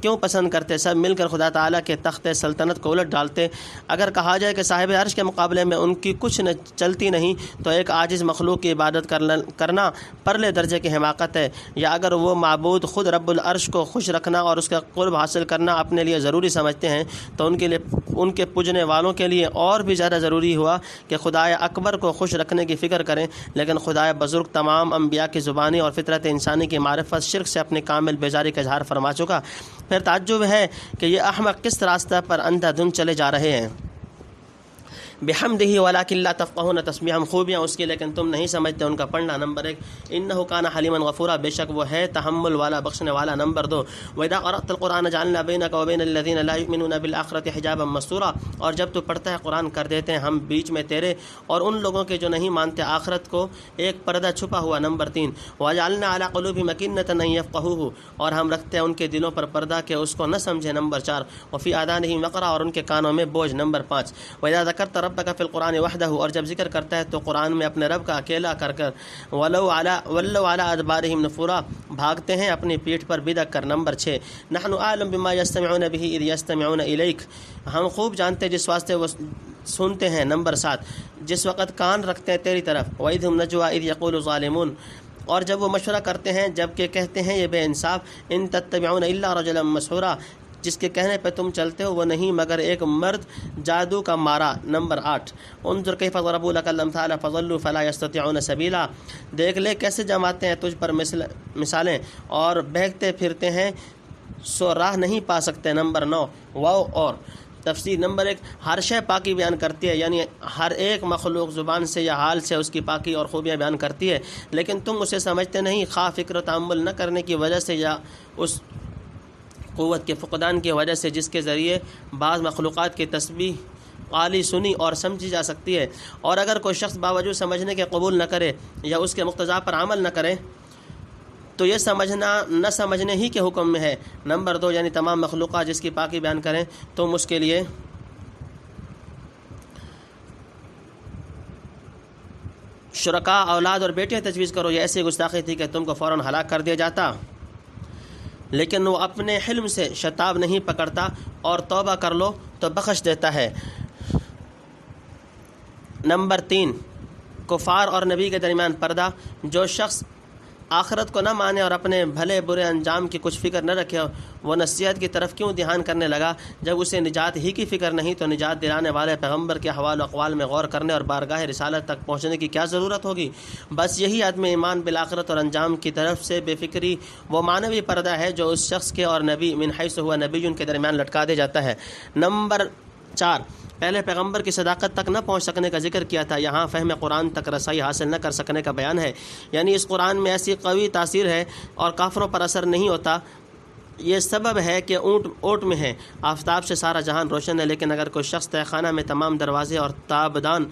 کیوں پسند کرتے، سب مل کر خدا تعالیٰ کے تخت سلطنت کو الٹ ڈالتے۔ اگر کہا جائے کہ صاحب عرش کے مقابلے میں ان کی کچھ چلتی نہیں تو ایک عاجز مخلوق کی عبادت کرنا پرلے درجے کی حماقت ہے، یا اگر وہ معبود خود رب العرش کو خوش رکھنا اور اس کا قرب حاصل کرنا اپنے لیے ضروری سمجھتے ہیں تو ان کے پوجنے والوں کے لیے اور بھی زیادہ ضروری ہوا کہ خدائے اکبر کو خوش رکھنے کی فکر کریں، لیکن خدائے بزرگ تمام انبیاء کی زبانی اور فطرت انسانی کی معرفت شرک سے اپنی کامل بیزاری کا اظہار فرما چکا۔ پھر تعجب ہے کہ یہ احمق کس راستہ پر اندھا دھند چلے جا رہے ہیں۔ بحمدہ ولکن لا تفقہون تسبیحہم، خوبیاں اس کی لیکن تم نہیں سمجھتے ان کا پڑھنا۔ نمبر 1، انہ کان حلیما غفورا، بے شک وہ ہے تحمل والا بخشنے والا۔ نمبر 2، واذا قرأت القرآن جعلنا بینک وبین الذین لا یؤمنون بالآخرۃ حجابا مستورا، اور جب تو پڑھتا ہے قرآن کر دیتے ہیں ہم بیچ میں تیرے اور ان لوگوں کے جو نہیں مانتے آخرت کو ایک پردہ چھپا ہوا۔ نمبر 3، وجعلنا علی قلوبہم اکنۃ ان یفقہوہ، اور ہم رکھتے ہیں ان کے دلوں پر پردہ کہ اس کو نہ سمجھے۔ نمبر 4، وفی آذانہم وقرا، اور ان کے کانوں میں بوجھ۔ نمبر 5، واذا ذکرت ربک فی القرآن وحدہ، اور جب ذکر کرتا ہے تو قرآن میں اپنے رب کا اکیلا کر کر ولوا علی ادبارہم نفورا، بھاگتے ہیں اپنی پیٹھ پر بدک کر۔ نمبر 6، نحن اعلم بما یستمعون بہ اذ یستمعون الیک، ہم خوب جانتے جس واسطے وہ سنتے ہیں۔ نمبر 7، جس وقت کان رکھتے ہیں تیری طرف۔ وَإِذْ هُمْ نَجْوَىٰ إِذْ يَقُولُ الظَّالِمُونَ، اور جب وہ مشورہ کرتے ہیں جبکہ کہتے ہیں یہ بے انصاف، ان تتبعون الا رجلا مسحورا، جس کے کہنے پہ تم چلتے ہو وہ نہیں مگر ایک مرد جادو کا مارا۔ نمبر 8، انظر کیف ضربوا لك الامثال فضلوا فلا يستطيعون سبیلا، دیکھ لے کیسے جماتے ہیں تجھ پر مثالیں اور بہکتے پھرتے ہیں سو راہ نہیں پا سکتے۔ نمبر 9، واو اور تفسیر۔ نمبر 1، ہر شے پاکی بیان کرتی ہے، یعنی ہر ایک مخلوق زبان سے یا حال سے اس کی پاکی اور خوبیاں بیان کرتی ہے، لیکن تم اسے سمجھتے نہیں، خواہ فکر و تأمل نہ کرنے کی وجہ سے یا اس قوت کے فقدان کی وجہ سے جس کے ذریعے بعض مخلوقات کی تسبیح عالی سنی اور سمجھی جا سکتی ہے۔ اور اگر کوئی شخص باوجود سمجھنے کے قبول نہ کرے یا اس کے مقتضا پر عمل نہ کرے تو یہ سمجھنا نہ سمجھنے ہی کے حکم میں ہے۔ نمبر 2، یعنی تمام مخلوقات جس کی پاکی بیان کریں تم اس کے لیے شرکا اولاد اور بیٹیاں تجویز کرو، یہ ایسی گستاخی تھی کہ تم کو فوراً ہلاک کر دیا جاتا، لیکن وہ اپنے حلم سے شتاب نہیں پکڑتا اور توبہ کر لو تو بخش دیتا ہے۔ نمبر 3، کفار اور نبی کے درمیان پردہ، جو شخص آخرت کو نہ مانے اور اپنے بھلے برے انجام کی کچھ فکر نہ رکھے وہ نصیحت کی طرف کیوں دھیان کرنے لگا جب اسے نجات ہی کی فکر نہیں تو نجات دلانے والے پیغمبر کے احوال و اقوال میں غور کرنے اور بارگاہ رسالت تک پہنچنے کی کیا ضرورت ہوگی؟ بس یہی عدم ایمان بالآخرت اور انجام کی طرف سے بے فکری وہ معنوی پردہ ہے جو اس شخص کے اور نبی من حیث ہوا نبی ان کے درمیان لٹکا دے جاتا ہے۔ نمبر 4، پہلے پیغمبر کی صداقت تک نہ پہنچ سکنے کا ذکر کیا تھا، یہاں فہم قرآن تک رسائی حاصل نہ کر سکنے کا بیان ہے، یعنی اس قرآن میں ایسی قوی تاثیر ہے اور کافروں پر اثر نہیں ہوتا۔ یہ سبب ہے کہ اونٹ میں ہے، آفتاب سے سارا جہان روشن ہے، لیکن اگر کوئی شخص تہ خانہ میں تمام دروازے اور تابدان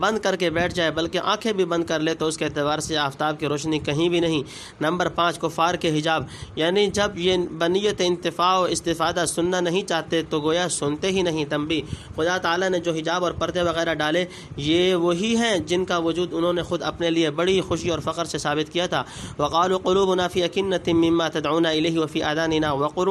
بند کر کے بیٹھ جائے بلکہ آنکھیں بھی بند کر لے تو اس کے اعتبار سے آفتاب کی روشنی کہیں بھی نہیں۔ نمبر 5، کفار کے حجاب، یعنی جب یہ بنیت انتفاع و استفادہ سننا نہیں چاہتے تو گویا سنتے ہی نہیں۔ تنبیہ، خدا تعالیٰ نے جو حجاب اور پردے وغیرہ ڈالے یہ وہی ہیں جن کا وجود انہوں نے خود اپنے لیے بڑی خوشی اور فخر سے ثابت کیا تھا۔ وقالوا قلوبنا فی اکنۃ مما تدعونا الیہ وفی آذاننا وقر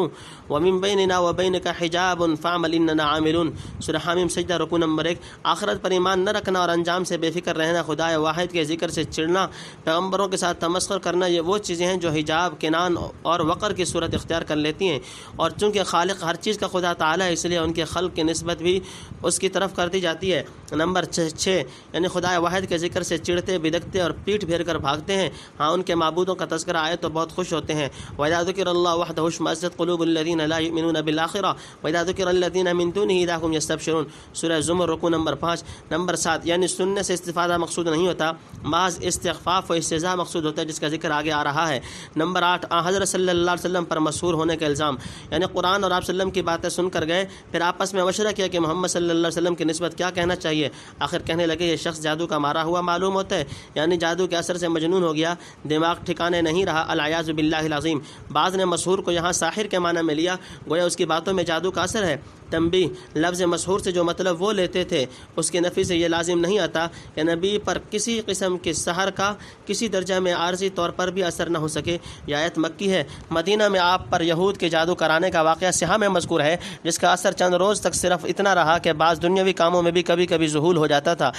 ومن بیننا وبینک حجاب فاعمل اننا عاملون۔ سورہ حامیم سجدہ رکوع نمبر 1۔ آخرت پر ایمان نہ رکھنا اور انجام سے بے فکر رہنا، خدا واحد کے ذکر سے چڑنا، پیغمبروں کے ساتھ تمسخر کرنا، یہ وہ چیزیں ہیں جو حجاب، کنان اور وقر کی صورت اختیار کر لیتی ہیں، اور چونکہ خالق ہر چیز کا خدا تعالیٰ ہے اس لیے ان کے خلق کی نسبت بھی اس کی طرف کر دی جاتی ہے۔ نمبر 6، یعنی خدا واحد کے ذکر سے چڑھتے بدکتے اور پیٹھ پھیر کر بھاگتے ہیں، ہاں ان کے معبودوں کا تذکرہ آئے تو بہت خوش ہوتے ہیں۔ وَإِذَا ذُكِرَ اللَّهُ وَحْدَهُ اشمأزت قلوب الذین لا یؤمنون بالآخرہ وإذا ذکر الذین من دونہ اذا هم یستبشرون، سورہ زمر رکوع نمبر 5۔ نمبر 7، یعنی سننے سے استفادہ مقصود نہیں ہوتا، محض استخفاف و استہزاء مقصود ہوتا ہے، جس کا ذکر آگے آ رہا ہے۔ نمبر 8، حضرت صلی اللہ علیہ وسلم پر مسحور ہونے کا الزام، یعنی قرآن اور آپ صلی اللہ علیہ وسلم کی باتیں سن کر گئے، پھر آپس میں مشورہ کیا کہ محمد صلی اللہ علیہ وسلم کی نسبت کیا کہنا چاہیے۔ آخر کہنے لگے یہ شخص جادو کا مارا ہوا معلوم ہوتا ہے، یعنی جادو کے اثر سے مجنون ہو گیا، دماغ ٹھکانے نہیں رہا، العیاذ باللہ العظیم۔ بعض نے مسحور کو یہاں ساحر کے معنی میں لیا، گویا اس کی باتوں میں جادو کا اثر ہے۔ تنبیہ، لفظ مسحور سے جو مطلب وہ لیتے تھے اس کے نفی سے یہ لازم نہیں آتا کہ نبی پر کسی قسم کے سحر کا کسی درجہ میں عارضی طور پر بھی اثر نہ ہو سکے۔ یہ آیت مکی ہے۔ مدینہ میں آپ پر یہود کے جادو کرانے کا واقعہ صحیح میں مذکور ہے، جس کا اثر چند روز تک صرف اتنا رہا کہ بعض دنیاوی کاموں میں بھی کبھی کبھی ظہول ہو جاتا تھا۔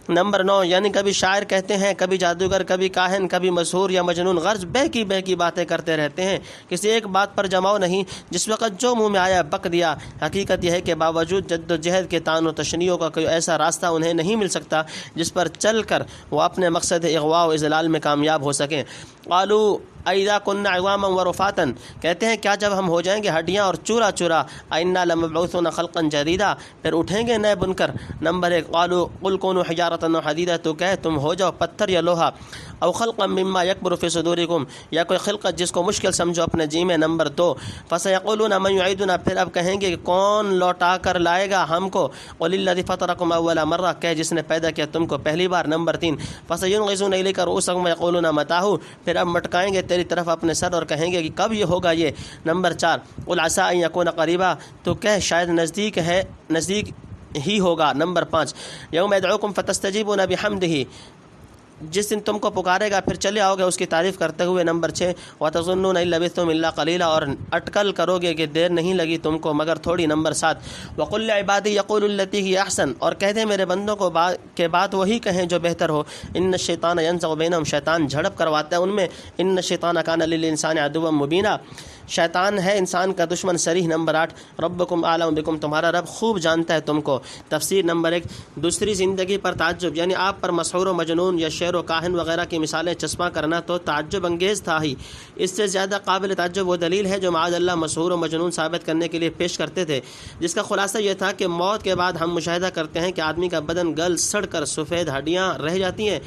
نمبر 9، یعنی کبھی شاعر کہتے ہیں، کبھی جادوگر، کبھی کاہن، کبھی مسحور یا مجنون، غرض بے کی باتیں کرتے رہتے ہیں، کسی ایک بات پر جماؤ نہیں، جس وقت جو منہ میں آیا بک دیا۔ حقیقت یہ ہے کہ باوجود جد و جہد کے طعن و تشنیعوں کا کوئی ایسا راستہ انہیں نہیں مل سکتا جس پر چل کر وہ اپنے مقصد اغوا و اضلال میں کامیاب ہو سکیں۔ قالوا اذا كنا عظاما ورفاتا، کہتے ہیں کیا جب ہم ہو جائیں گے ہڈیاں اور چورا چورا، انا لمبعوثون خلقا جدیدا، پھر اٹھیں گے نئے بن کر۔ نمبر 1، قالوا قل كونوا حجارة او حدیدا، تو کہے تم ہو جاؤ پتھر یا لوہا، او خلقا مما يكبر في صدوركم، یا کوئی خلقت جس کو مشکل سمجھو اپنے جی میں۔ نمبر 2، فسيقولون من يعيدنا، پھر اب کہیں گے کہ کون لوٹا کر لائے گا ہم کو، قل الذي فطركم اول مرہ، کہ جس نے پیدا کیا تم کو پہلی بار۔ نمبر 3، فسينغضون اليك رؤوسهم ويقولون متى، پھر اب مٹکائیں گے تیری طرف اپنے سر اور کہیں گے کہ کب یہ ہوگا یہ۔ نمبر 4، قل عسى ان يكون قريبا، تو کہ شاید نزدیک ہے، نزدیک ہی ہوگا۔ نمبر 5، یوم يدعوكم فتستجیبون بحمده، جس دن تم کو پکارے گا پھر چلے آؤ گے اس کی تعریف کرتے ہوئے۔ نمبر 6، وَتَظُنُّونَ إِن لَبِثْتُمْ إِلَّا قَلِيلًا، اور اٹکل کرو گے کہ دیر نہیں لگی تم کو مگر تھوڑی۔ نمبر 7، وَقُلْ لِعِبَادِي يَقُولُوا الَّتِي هِيَ أَحْسَنُ، اور کہہ دے میرے بندوں کو کہ بات وہی کہیں جو بہتر ہو۔ إِنَّ الشَّيْطَانَ يَنزَغُ بَيْنَهُمْ، شیطان جھڑپ کرواتا ہے ان میں۔ إِنَّ الشَّيْطَانَ كَانَ لِلْإِنسَانِ عَدُوًّا مُبِينًا، شیطان ہے انسان کا دشمن صریح۔ نمبر 8، ربکم اعلم بکم، تمہارا رب خوب جانتا ہے تم کو۔ تفسیر نمبر 1، دوسری زندگی پر تعجب، یعنی آپ پر مسحور و مجنون یا شعر و کاہن وغیرہ کی مثالیں چسپاں کرنا تو تعجب انگیز تھا ہی، اس سے زیادہ قابل تعجب وہ دلیل ہے جو معاذ اللہ مسحور و مجنون ثابت کرنے کے لیے پیش کرتے تھے، جس کا خلاصہ یہ تھا کہ موت کے بعد ہم مشاہدہ کرتے ہیں کہ آدمی کا بدن گل سڑ کر سفید ہڈیاں رہ جاتی ہیں،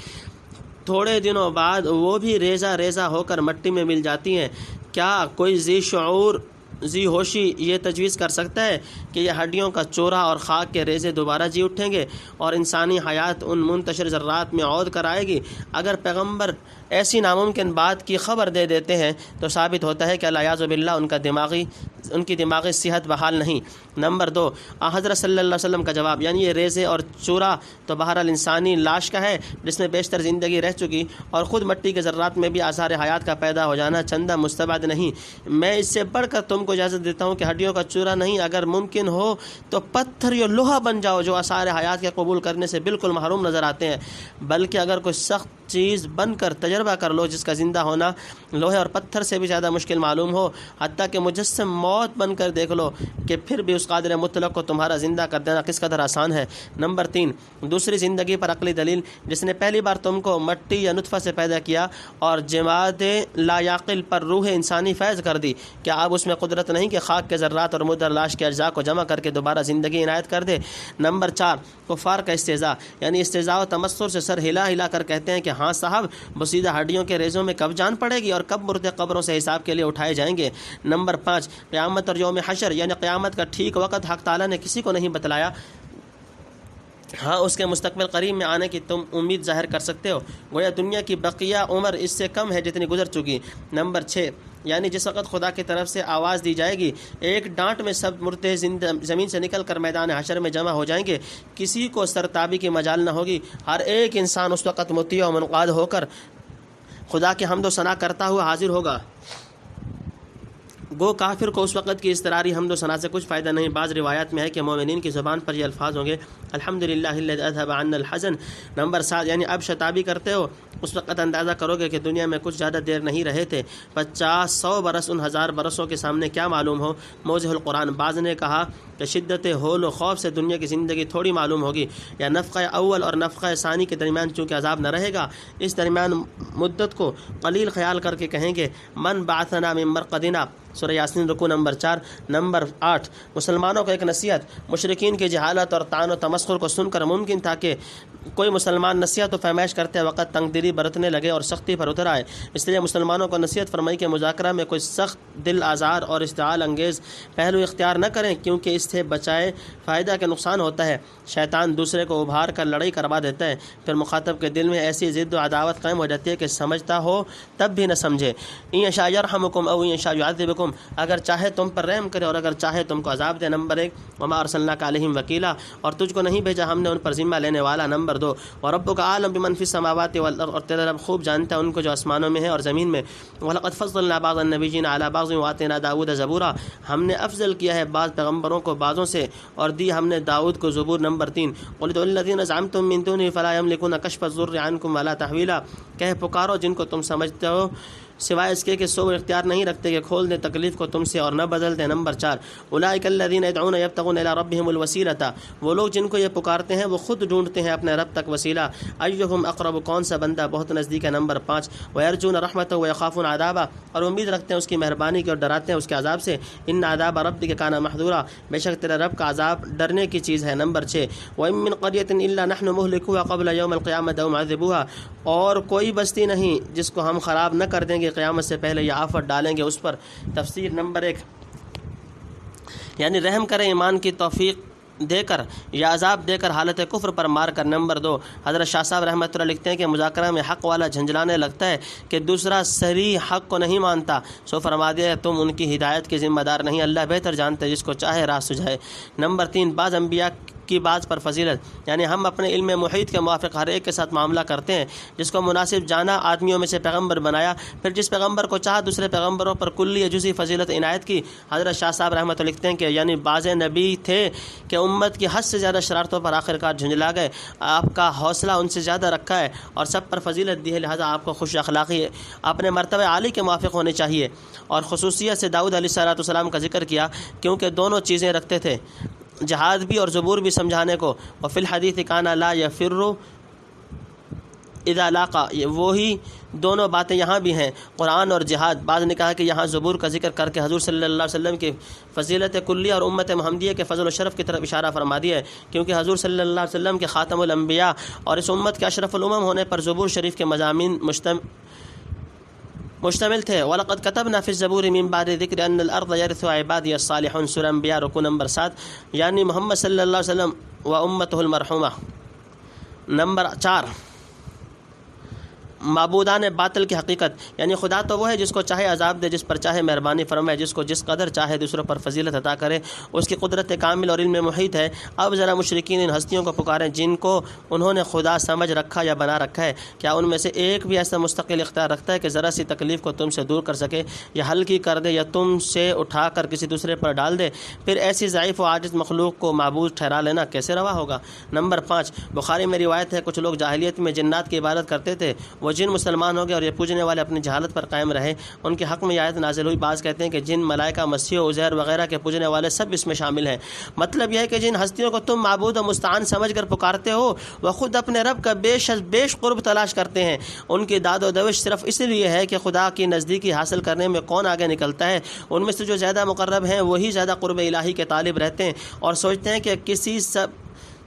تھوڑے دنوں بعد وہ بھی ریزہ ریزہ ہو کر مٹی میں مل جاتی ہیں۔ کیا کوئی ذی شعور، ذی ہوشی یہ تجویز کر سکتا ہے کہ یہ ہڈیوں کا چورا اور خاک کے ریزے دوبارہ جی اٹھیں گے اور انسانی حیات ان منتشر ذرات میں عود کر آئے گی؟ اگر پیغمبر ایسی ناممکن بات کی خبر دے دیتے ہیں تو ثابت ہوتا ہے کہ العیاذ باللہ ان کی دماغی صحت بحال نہیں۔ نمبر 2، حضرت صلی اللہ علیہ وسلم کا جواب، یعنی یہ ریزے اور چورا تو بہرحال انسانی لاش کا ہے جس میں بیشتر زندگی رہ چکی، اور خود مٹی کے ذرات میں بھی آثار حیات کا پیدا ہو جانا چندہ مستبعد نہیں۔ میں اس سے بڑھ کر تم کو اجازت دیتا ہوں کہ ہڈیوں کا چورا نہیں، اگر ممکن ہو تو پتھر یا لوہا بن جاؤ جو آثار حیات کے قبول کرنے سے بالکل محروم نظر آتے ہیں، بلکہ اگر کوئی سخت چیز بن کر تجربہ کر لو جس کا زندہ ہونا لوہے اور پتھر سے بھی زیادہ مشکل معلوم ہو، حتیٰ کہ مجسم موت بن کر دیکھ لو کہ پھر بھی اس قادر مطلق کو تمہارا زندہ کر دینا کس قدر آسان ہے۔ نمبر 3، دوسری زندگی پر عقلی دلیل، جس نے پہلی بار تم کو مٹی یا نطفہ سے پیدا کیا اور جماد لا یعقل پر روح انسانی فیض کر دی، کیا اب اس میں قدرت نہیں کہ خاک کے ذرات اور مردہ لاش کے اجزاء کو جمع کر کے دوبارہ زندگی عنایت کر دے؟ نمبر 4، کفار کا استہزاء، یعنی استہزاء و تمسخر سے سر ہلا ہلا کر کہتے ہیں کہ ہاں صاحب، بسیدہ ہڈیوں کے ریزوں میں کب جان پڑے گی اور کب مردے قبروں سے حساب کے لیے اٹھائے جائیں گے؟ نمبر 5، قیامت اور یوم حشر، یعنی قیامت کا ٹھیک وقت حق تعالیٰ نے کسی کو نہیں بتلایا، ہاں اس کے مستقبل قریب میں آنے کی تم امید ظاہر کر سکتے ہو، گویا دنیا کی بقیہ عمر اس سے کم ہے جتنی گزر چکی۔ نمبر 6، یعنی جس وقت خدا کی طرف سے آواز دی جائے گی، ایک ڈانٹ میں سب مردے زمین سے نکل کر میدان حشر میں جمع ہو جائیں گے، کسی کو سرتابی کی مجال نہ ہوگی، ہر ایک انسان اس وقت مطیع و منقاد ہو کر خدا کی حمد و ثنا کرتا ہوا حاضر ہوگا۔ گو کافر کو اس وقت کی اضطراری حمد و ثنا سے کچھ فائدہ نہیں۔ بعض روایات میں ہے کہ مومنین کی زبان پر یہ الفاظ ہوں گے، الحمدللہ الذی اذھب عنا الحزن۔ نمبر 7، یعنی اب شتابی کرتے ہو اس وقت اندازہ کرو گے کہ دنیا میں کچھ زیادہ دیر نہیں رہے تھے، 50-100 برس ان 1000 برسوں کے سامنے کیا معلوم ہو؟ موضح القرآن، بعض نے کہا کہ شدت ہول و خوف سے دنیا کی زندگی تھوڑی معلوم ہوگی، یا نفخہ اول اور نفخہ ثانی کے درمیان چونکہ عذاب نہ رہے گا، اس درمیان مدت کو قلیل خیال کر کے کہیں گے من بعثنا من مرقدنا، سورہ یاسین رکوع نمبر 4۔ نمبر 8، مسلمانوں کو ایک نصیحت، مشرکین کی جہالت اور طعن و تمسخر کو سن کر ممکن تھا کہ کوئی مسلمان نصیحت و فرمائش کرتے وقت تنگ دلی برتنے لگے اور سختی پر اتر آئے، اس لیے مسلمانوں کو نصیحت فرمائی کہ مذاکرہ میں کوئی سخت دل آزار اور اشتعال انگیز پہلو اختیار نہ کریں، کیونکہ اس سے بچائے فائدہ کے نقصان ہوتا ہے۔ شیطان دوسرے کو ابھار کر لڑائی کروا دیتا ہے، پھر مخاطب کے دل میں ایسی ضد و عداوت قائم ہو جاتی ہے کہ سمجھتا ہو تب بھی نہ سمجھے۔ ان یشاء یرحمکم او ان یشاء یعذبکم، اگر چاہے تم پر رحم کرے اور اگر چاہے تم کو عذاب دے۔ نمبر 1، وما ارسلناک علیہم وکیلا، اور تجھ کو نہیں بھیجا ہم نے ان پر ذمہ لینے والا۔ نمبر 2، وربک اعلم بمن فی السماوات والارض، اور تیرا رب خوب جانتا ہے ان کو جو آسمانوں میں ہے اور زمین میں۔ ولقد فضلنا بعض النبیین علی بعض وآتینا داؤد زبورا، ہم نے افضل کیا ہے بعض پیغمبروں کو بعضوں سے اور دی ہم نے داؤد کو زبور۔ نمبر 3، قل ادعوا الذین زعمتم من دونه فلا یملکون کشف الضر عنکم ولا تحویلا، کہہ پکارو جن کو تم سمجھتے ہو سوائے اس کے سو اختیار نہیں رکھتے کہ کھول دیں تکلیف کو تم سے اور نہ بدل دیں۔ نمبر 4، اولئک الذین يدعون یبتغون الی ربهم الوسیلۃ، وہ لوگ جن کو یہ پکارتے ہیں وہ خود ڈھونڈتے ہیں اپنے رب تک وسیلہ۔ ایہم اقرب، کون سا بندہ بہت نزدیک ہے۔ نمبر 5، ویرجون رحمتہ ویخافون عذابہ، اور امید رکھتے ہیں اس کی مہربانی کی اور ڈراتے ہیں اس کے عذاب سے۔ ان عذاب ربک کان محذورا، بے شک تیرے رب کا عذاب ڈرنے کی چیز ہے۔ نمبر 6، وَإِن مِّن قَرْيَةٍ إِلَّا نَحْنُ مُهْلِكُوهَا قَبْلَ يَوْمِ الْقِيَامَةِ أَوْ مُعَذِّبُوهَا، اور کوئی بستی نہیں جس کو ہم خراب نہ کر دیں گے قیامت سے پہلے یا آفت ڈالیں گے اس پر۔ تفسیر نمبر 1، یعنی رحم کرے ایمان کی توفیق دے کر یا عذاب دے کر حالت کفر پر مار کر۔ نمبر 2، حضرت شاہ صاحب رحمۃ اللہ لکھتے ہیں کہ مذاکرہ میں حق والا جھنجھلانے لگتا ہے کہ دوسرا صریح حق کو نہیں مانتا، سو فرما دیا تم ان کی ہدایت کے ذمہ دار نہیں، اللہ بہتر جانتا ہے جس کو چاہے راہ سجھائے۔ نمبر 3، بعض انبیاء کی بعض پر فضیلت، یعنی ہم اپنے علم محیط کے موافق ہر ایک کے ساتھ معاملہ کرتے ہیں، جس کو مناسب جانا آدمیوں میں سے پیغمبر بنایا، پھر جس پیغمبر کو چاہا دوسرے پیغمبروں پر کلی یا جزئی فضیلت عنایت کی۔ حضرت شاہ صاحب رحمۃ اللہ لکھتے ہیں کہ یعنی بعض نبی تھے کہ امت کی حد سے زیادہ شرارتوں پر آخرکار جھنجلا گئے، آپ کا حوصلہ ان سے زیادہ رکھا ہے اور سب پر فضیلت دی ہے، لہذا آپ کو خوش اخلاقی اپنے مرتبہ عالی کے موافق ہونی چاہیے۔ اور خصوصیت سے داؤد علیہ السلام کا ذکر کیا کیونکہ دونوں چیزیں رکھتے تھے، جہاد بھی اور زبور بھی سمجھانے کو۔ وفی الحدیث کان لا یفر اذا لاقى، وہی دونوں باتیں یہاں بھی ہیں، قرآن اور جہاد۔ بعض نے کہا کہ یہاں زبور کا ذکر کر کے حضور صلی اللہ علیہ وسلم کی فضیلت کلی اور امت محمدیہ کے فضل و شرف کی طرف اشارہ فرما دیا ہے، کیونکہ حضور صلی اللہ علیہ وسلم کے خاتم الانبیاء اور اس امت کے اشرف الامم ہونے پر زبور شریف کے مضامین مشتمل تھے۔ وَلَقَدْ كَتَبْنَا فِي الزَّبُورِ مِن بَعْدِ ذِكْرِ أَنَّ الْأَرْضَ يَرِثُهَا عِبَادِيَ الصَّالِحُونَ، سورہ انبیاء رکوع نمبر 7، یعنی محمد صلی اللہ علیہ وسلم و امتہ المرحومہ۔ نمبر 4، معبودان باطل کی حقیقت، یعنی خدا تو وہ ہے جس کو چاہے عذاب دے، جس پر چاہے مہربانی فرمائے، جس کو جس قدر چاہے دوسروں پر فضیلت عطا کرے، اس کی قدرت کامل اور علم محیط ہے۔ اب ذرا مشرکین ان ہستیوں کو پکاریں جن کو انہوں نے خدا سمجھ رکھا یا بنا رکھا ہے، کیا ان میں سے ایک بھی ایسا مستقل اختیار رکھتا ہے کہ ذرا سی تکلیف کو تم سے دور کر سکے یا ہلکی کر دے یا تم سے اٹھا کر کسی دوسرے پر ڈال دے؟ پھر ایسی ضعیف و عاجز مخلوق کو معبود ٹھہرا لینا کیسے روا ہوگا؟ نمبر 5، بخاری میں روایت ہے کچھ لوگ جاہلیت میں جنات کی عبادت کرتے تھے، وہ جن مسلمان ہو اور یہ پوجنے والے اپنی جہالت پر قائم رہے، ان کے حق میں یہ آیت نازل ہوئی۔ بعض کہتے ہیں کہ جن، ملائکہ، مسیح، عزیر وغیرہ کے پوجنے والے سب اس میں شامل ہیں۔ مطلب یہ ہے کہ جن ہستیوں کو تم معبود و مستعان سمجھ کر پکارتے ہو وہ خود اپنے رب کا بیش قرب تلاش کرتے ہیں، ان کی داد و دوش صرف اس لیے ہے کہ خدا کی نزدیکی حاصل کرنے میں کون آگے نکلتا ہے۔ ان میں سے جو زیادہ مقرب ہیں وہی زیادہ قرب الہی کے طالب رہتے ہیں اور سوچتے ہیں کہ کسی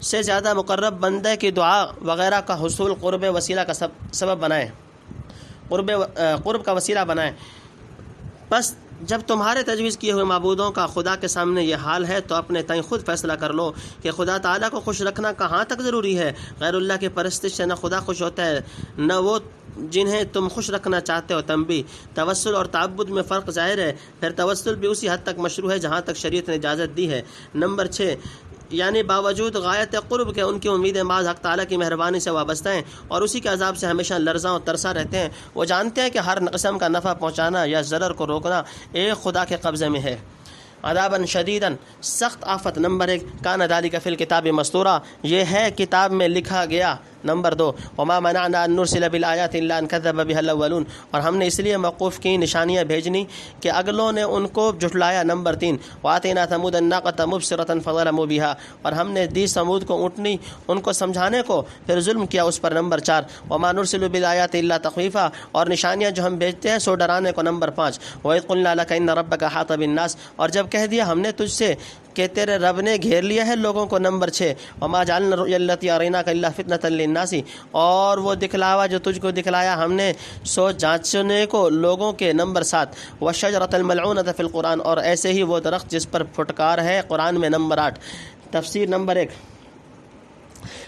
سے زیادہ مقرب بندے کی دعا وغیرہ کا حصول قرب وسیلہ کا سبب بنائے، قرب کا وسیلہ بنائیں۔ بس جب تمہارے تجویز کیے ہوئے معبودوں کا خدا کے سامنے یہ حال ہے تو اپنے تئیں خود فیصلہ کر لو کہ خدا تعالیٰ کو خوش رکھنا کہاں تک ضروری ہے۔ غیر اللہ کی پرستش سے نہ خدا خوش ہوتا ہے نہ وہ جنہیں تم خوش رکھنا چاہتے ہو۔ تنبیہ، توسل اور تعبد میں فرق ظاہر ہے، پھر توسل بھی اسی حد تک مشروع ہے جہاں تک شریعت نے اجازت دی ہے۔ نمبر 6، یعنی باوجود غایت قرب کے ان کی امیدیں بعض حق تعالیٰ کی مہربانی سے وابستہ ہیں اور اسی کے عذاب سے ہمیشہ لرزاں اور ترساں رہتے ہیں۔ وہ جانتے ہیں کہ ہر قسم کا نفع پہنچانا یا ضرر کو روکنا ایک خدا کے قبضے میں ہے۔ عذاباً شدیداً، سخت آفت۔ نمبر 1، کان ذالک فی الکتاب مستورا، یہ ہے کتاب میں لکھا گیا نمبر 2 وما منعنا ان نرسل بالآیات الا ان كذب بها الاولون، اور ہم نے اس لیے موقوف کی نشانیاں بھیجنی کہ اگلوں نے ان کو جھٹلایا۔ نمبر 3 وآتینا ثمود الناقۃ مبصرۃ فظلموا بها، اور ہم نے دی سمود کو اونٹنی ان کو سمجھانے کو، پھر ظلم کیا اس پر۔ نمبر 4 وما نرسل بالآیات الا تخویفا، اور نشانیاں جو ہم بھیجتے ہیں سو ڈرانے کو۔ نمبر 5 وَإِذْ قُلْنَا لَكَ إِنَّ رَبَّكَ أَحَاطَ بِالنَّاسِ، اور جب کہہ دیا ہم نے تجھ سے کہ تیرے رب نے گھیر لیا ہے لوگوں کو۔ نمبر 6 وما جعلنا الرؤيا التي أريناك إلا فتنة للناس، اور وہ دکھلاوا جو تجھ کو دکھلایا ہم نے سو جانچنے کو لوگوں کے۔ نمبر 7 والشجرة الملعونة في القرآن، اور ایسے ہی وہ درخت جس پر پھٹکار ہے قرآن میں۔ نمبر 8 تفسیر۔ نمبر 1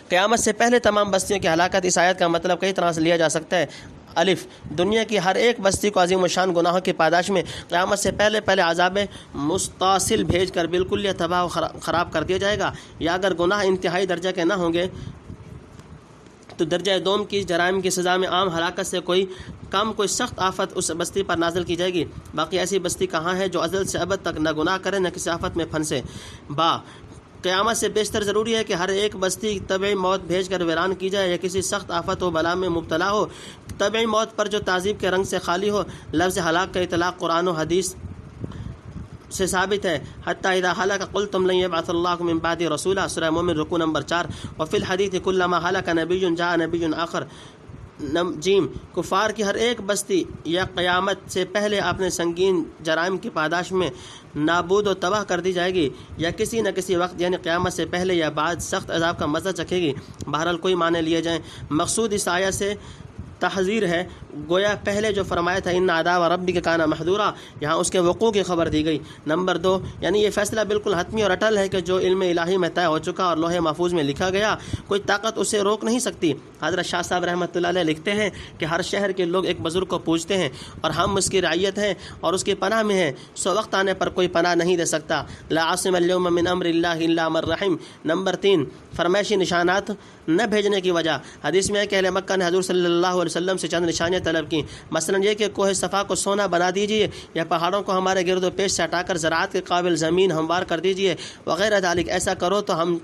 قیامت سے پہلے تمام بستیوں کی ہلاکت۔ اس آیت کا مطلب کئی طرح سے لیا جا سکتا ہے۔ الف دنیا کی ہر ایک بستی کو عظیم الشان گناہوں کی پاداش میں قیامت سے پہلے عذاب مستاصل بھیج کر بالکل یہ تباہ و خراب کر دیا جائے گا، یا اگر گناہ انتہائی درجہ کے نہ ہوں گے تو درجہ دوم کی جرائم کی سزا میں عام ہلاکت سے کوئی سخت آفت اس بستی پر نازل کی جائے گی۔ باقی ایسی بستی کہاں ہے جو ازل سے ابد تک نہ گناہ کرے نہ کسی آفت میں پھنسے۔ قیامت سے بیشتر ضروری ہے کہ ہر ایک بستی طبعی موت بھیج کر ویران کی جائے یا کسی سخت آفت و بلا میں مبتلا ہو۔ طبعی موت پر جو تعذیب کے رنگ سے خالی ہو۔ لفظ ہلاک کا اطلاق قرآن و حدیث سے ثابت ہے۔ حتی اذا ہلک قلتم لن یبعث اللہ من بعد رسولا، سورہ مومن رکوع نمبر 4۔ وفی الحدیث کلما ہلک نبی جاء نبی آخر۔ جیم کفار کی ہر ایک بستی یا قیامت سے پہلے اپنے سنگین جرائم کی پاداش میں نابود و تباہ کر دی جائے گی، یا کسی نہ کسی وقت یعنی قیامت سے پہلے یا بعد سخت عذاب کا مزہ چکھے گی۔ بہرحال کوئی معنی لیے جائیں، مقصود اس آیت سے تحذیر ہے، گویا پہلے جو فرمایا تھا ان عذاب ربک کان محذورا، یہاں اس کے وقوع کی خبر دی گئی۔ نمبر 2 یعنی یہ فیصلہ بالکل حتمی اور اٹل ہے کہ جو علم الہی میں طے ہو چکا اور لوح محفوظ میں لکھا گیا، کوئی طاقت اسے روک نہیں سکتی۔ حضرت شاہ صاحب رحمۃ اللہ علیہ لکھتے ہیں کہ ہر شہر کے لوگ ایک بزرگ کو پوجتے ہیں اور ہم اس کی رعیت ہیں اور اس کی پناہ میں ہیں، سو وقت آنے پر کوئی پناہ نہیں دے سکتا۔ لا عاصم اليوم من امر اللہ الا من رحم۔ نمبر 3 فرمائشی نشانات نہ بھیجنے کی وجہ۔ حدیث میں ہے کہ اہل مکہ نے حضور صلی اللہ علیہ وسلم سے چند نشانیاں طلب کی، مثلا یہ کہ کوہ صفا کو سونا بنا دیجئے، یا پہاڑوں کو ہمارے گرد و پیش سے ہٹا کر زراعت کے قابل زمین ہموار کر دیجئے وغیرہ ذالک، ایسا کرو تو ہم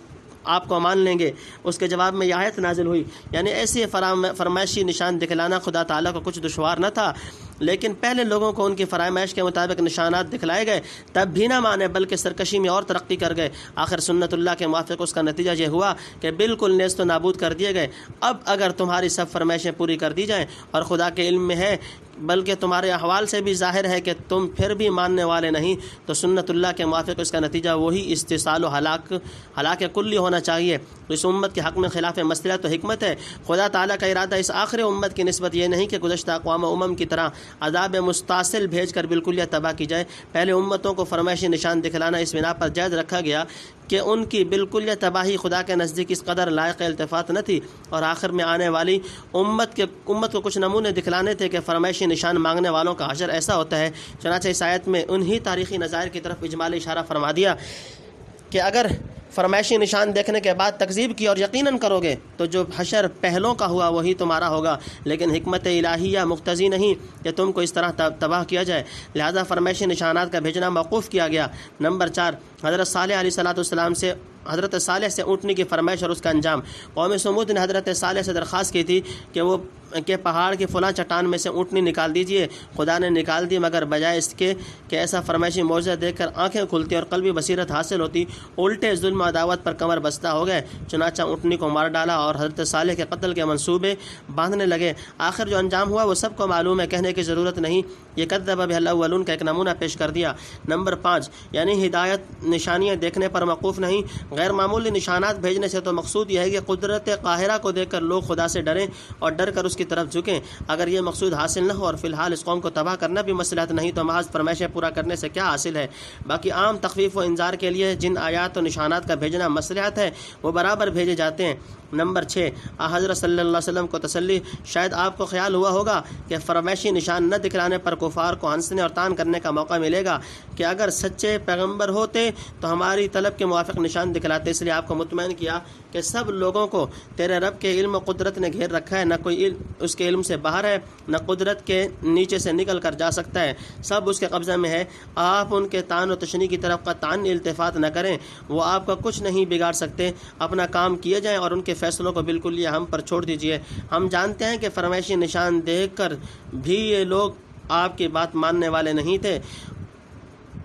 آپ کو مان لیں گے۔ اس کے جواب میں یہ آیت نازل ہوئی، یعنی ایسی فرمائشی نشان دکھلانا خدا تعالیٰ کو کچھ دشوار نہ تھا، لیکن پہلے لوگوں کو ان کی فرمائش کے مطابق نشانات دکھلائے گئے، تب بھی نہ مانے بلکہ سرکشی میں اور ترقی کر گئے۔ آخر سنت اللہ کے موافق اس کا نتیجہ یہ ہوا کہ بالکل نیست و نابود کر دیے گئے۔ اب اگر تمہاری سب فرمائشیں پوری کر دی جائیں اور خدا کے علم میں ہے بلکہ تمہارے احوال سے بھی ظاہر ہے کہ تم پھر بھی ماننے والے نہیں، تو سنت اللہ کے موافق اس کا نتیجہ وہی استحصال و ہلاک کلی ہونا چاہیے۔ اس امت کے حق میں خلاف مصلحت و حکمت ہے۔ خدا تعالیٰ کا ارادہ اس آخری امت کی نسبت یہ نہیں کہ گزشتہ اقوام و امم کی طرح عذاب مستاصل بھیج کر بالکل تباہ کی جائے۔ پہلے امتوں کو فرمائشی نشان دکھلانا اس بنا پر جائز رکھا گیا کہ ان کی بالکل تباہی خدا کے نزدیک اس قدر لائق التفات نہ تھی، اور آخر میں آنے والی امت کو کچھ نمونے دکھلانے تھے کہ فرمائشی نشان مانگنے والوں کا حشر ایسا ہوتا ہے۔ چنانچہ اس آیت میں انہی تاریخی نظائر کی طرف اجمالی اشارہ فرما دیا کہ اگر فرمائشی نشان دیکھنے کے بعد تکذیب کی اور یقیناً کرو گے تو جو حشر پہلوں کا ہوا وہی تمہارا ہوگا، لیکن حکمت الہیہ مقتضی نہیں کہ تم کو اس طرح تباہ کیا جائے، لہذا فرمائشی نشانات کا بھیجنا موقوف کیا گیا۔ نمبر 4 حضرت صالح علیہ السلام سے حضرت صالح سے اونٹنے کی فرمائش اور اس کا انجام۔ قوم سمود نے حضرت صالح سے درخواست کی تھی کہ پہاڑ کی فلاں چٹان میں سے اونٹنی نکال دیجئے۔ خدا نے نکال دی، مگر بجائے اس کے کہ ایسا فرمائشی معجزہ دیکھ کر آنکھیں کھلتی اور قلبی بصیرت حاصل ہوتی، الٹے ظلم و عداوت پر کمر بستہ ہو گئے، چنانچہ اونٹنی کو مار ڈالا اور حضرت صالح کے قتل کے منصوبے باندھنے لگے۔ آخر جو انجام ہوا وہ سب کو معلوم ہے، کہنے کی ضرورت نہیں، یہ کذب بہ الاولون کا ایک نمونہ پیش کر دیا۔ نمبر 5 یعنی ہدایت نشانیاں دیکھنے پر موقوف نہیں، غیر معمولی نشانات بھیجنے سے تو مقصود یہ ہے کہ قدرت قاہرہ کو دیکھ کر لوگ خدا سے ڈریں اور ڈر کر اس کی طرف جھکیں۔ اگر یہ مقصود حاصل نہ ہو اور فی الحال اس قوم کو تباہ کرنا بھی مصلحت نہیں، تو محض فرمائشیں پورا کرنے سے کیا حاصل ہے؟ باقی عام تخفیف و انذار کے لیے جن آیات و نشانات کا بھیجنا مصلحت ہے وہ برابر بھیجے جاتے ہیں۔ نمبر 6 حضرت صلی اللہ علیہ وسلم کو تسلی۔ شاید آپ کو خیال ہوا ہوگا کہ فرمائشی نشان نہ دکھلانے پر کفار کو ہنسنے اور تان کرنے کا موقع ملے گا کہ اگر سچے پیغمبر ہوتے تو ہماری طلب کے موافق نشان دکھلاتے، اس لیے آپ کو مطمئن کیا کہ سب لوگوں کو تیرے رب کے علم و قدرت نے گھیر رکھا ہے، نہ کوئی اس کے علم سے باہر ہے، نہ قدرت کے نیچے سے نکل کر جا سکتا ہے، سب اس کے قبضہ میں ہے۔ آپ ان کے طعن و تشنیع کی طرف قطعاً التفات نہ کریں، وہ آپ کا کچھ نہیں بگاڑ سکتے، اپنا کام کیے جائیں اور ان کے فیصلوں کو بالکل ہم پر چھوڑ دیجیے۔ ہم جانتے ہیں کہ فرمائشی نشان دیکھ کر بھی یہ لوگ آپ کی بات ماننے والے نہیں تھے،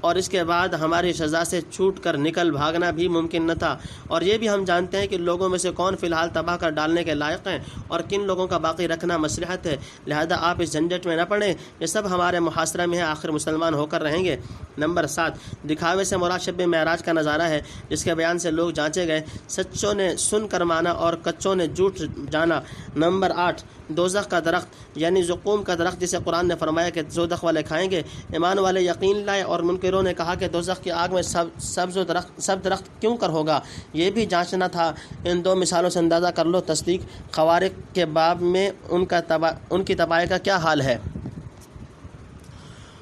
اور اس کے بعد ہماری سزا سے چھوٹ کر نکل بھاگنا بھی ممکن نہ تھا، اور یہ بھی ہم جانتے ہیں کہ لوگوں میں سے کون فی الحال تباہ کر ڈالنے کے لائق ہیں اور کن لوگوں کا باقی رکھنا مصلحت ہے، لہذا آپ اس جھنجٹ میں نہ پڑیں، یہ سب ہمارے محاصرہ میں ہے، آخر مسلمان ہو کر رہیں گے۔ نمبر 7، دکھاوے سے مراد شب معراج کا نظارہ ہے، جس کے بیان سے لوگ جانچے گئے، سچوں نے سن کر مانا اور کچوں نے جھوٹ جانا۔ نمبر 8، دوزخ کا درخت یعنی زقوم کا درخت، جسے قرآن نے فرمایا کہ دوزخ والے کھائیں گے۔ ایمان والے یقین لائے، اور منکروں نے کہا کہ دوزخ کی آگ میں سب درخت کیوں کر ہوگا، یہ بھی جانچنا تھا۔ ان دو مثالوں سے اندازہ کر لو تصدیق خوارق کے باب میں ان کی تباہی کا کیا حال ہے۔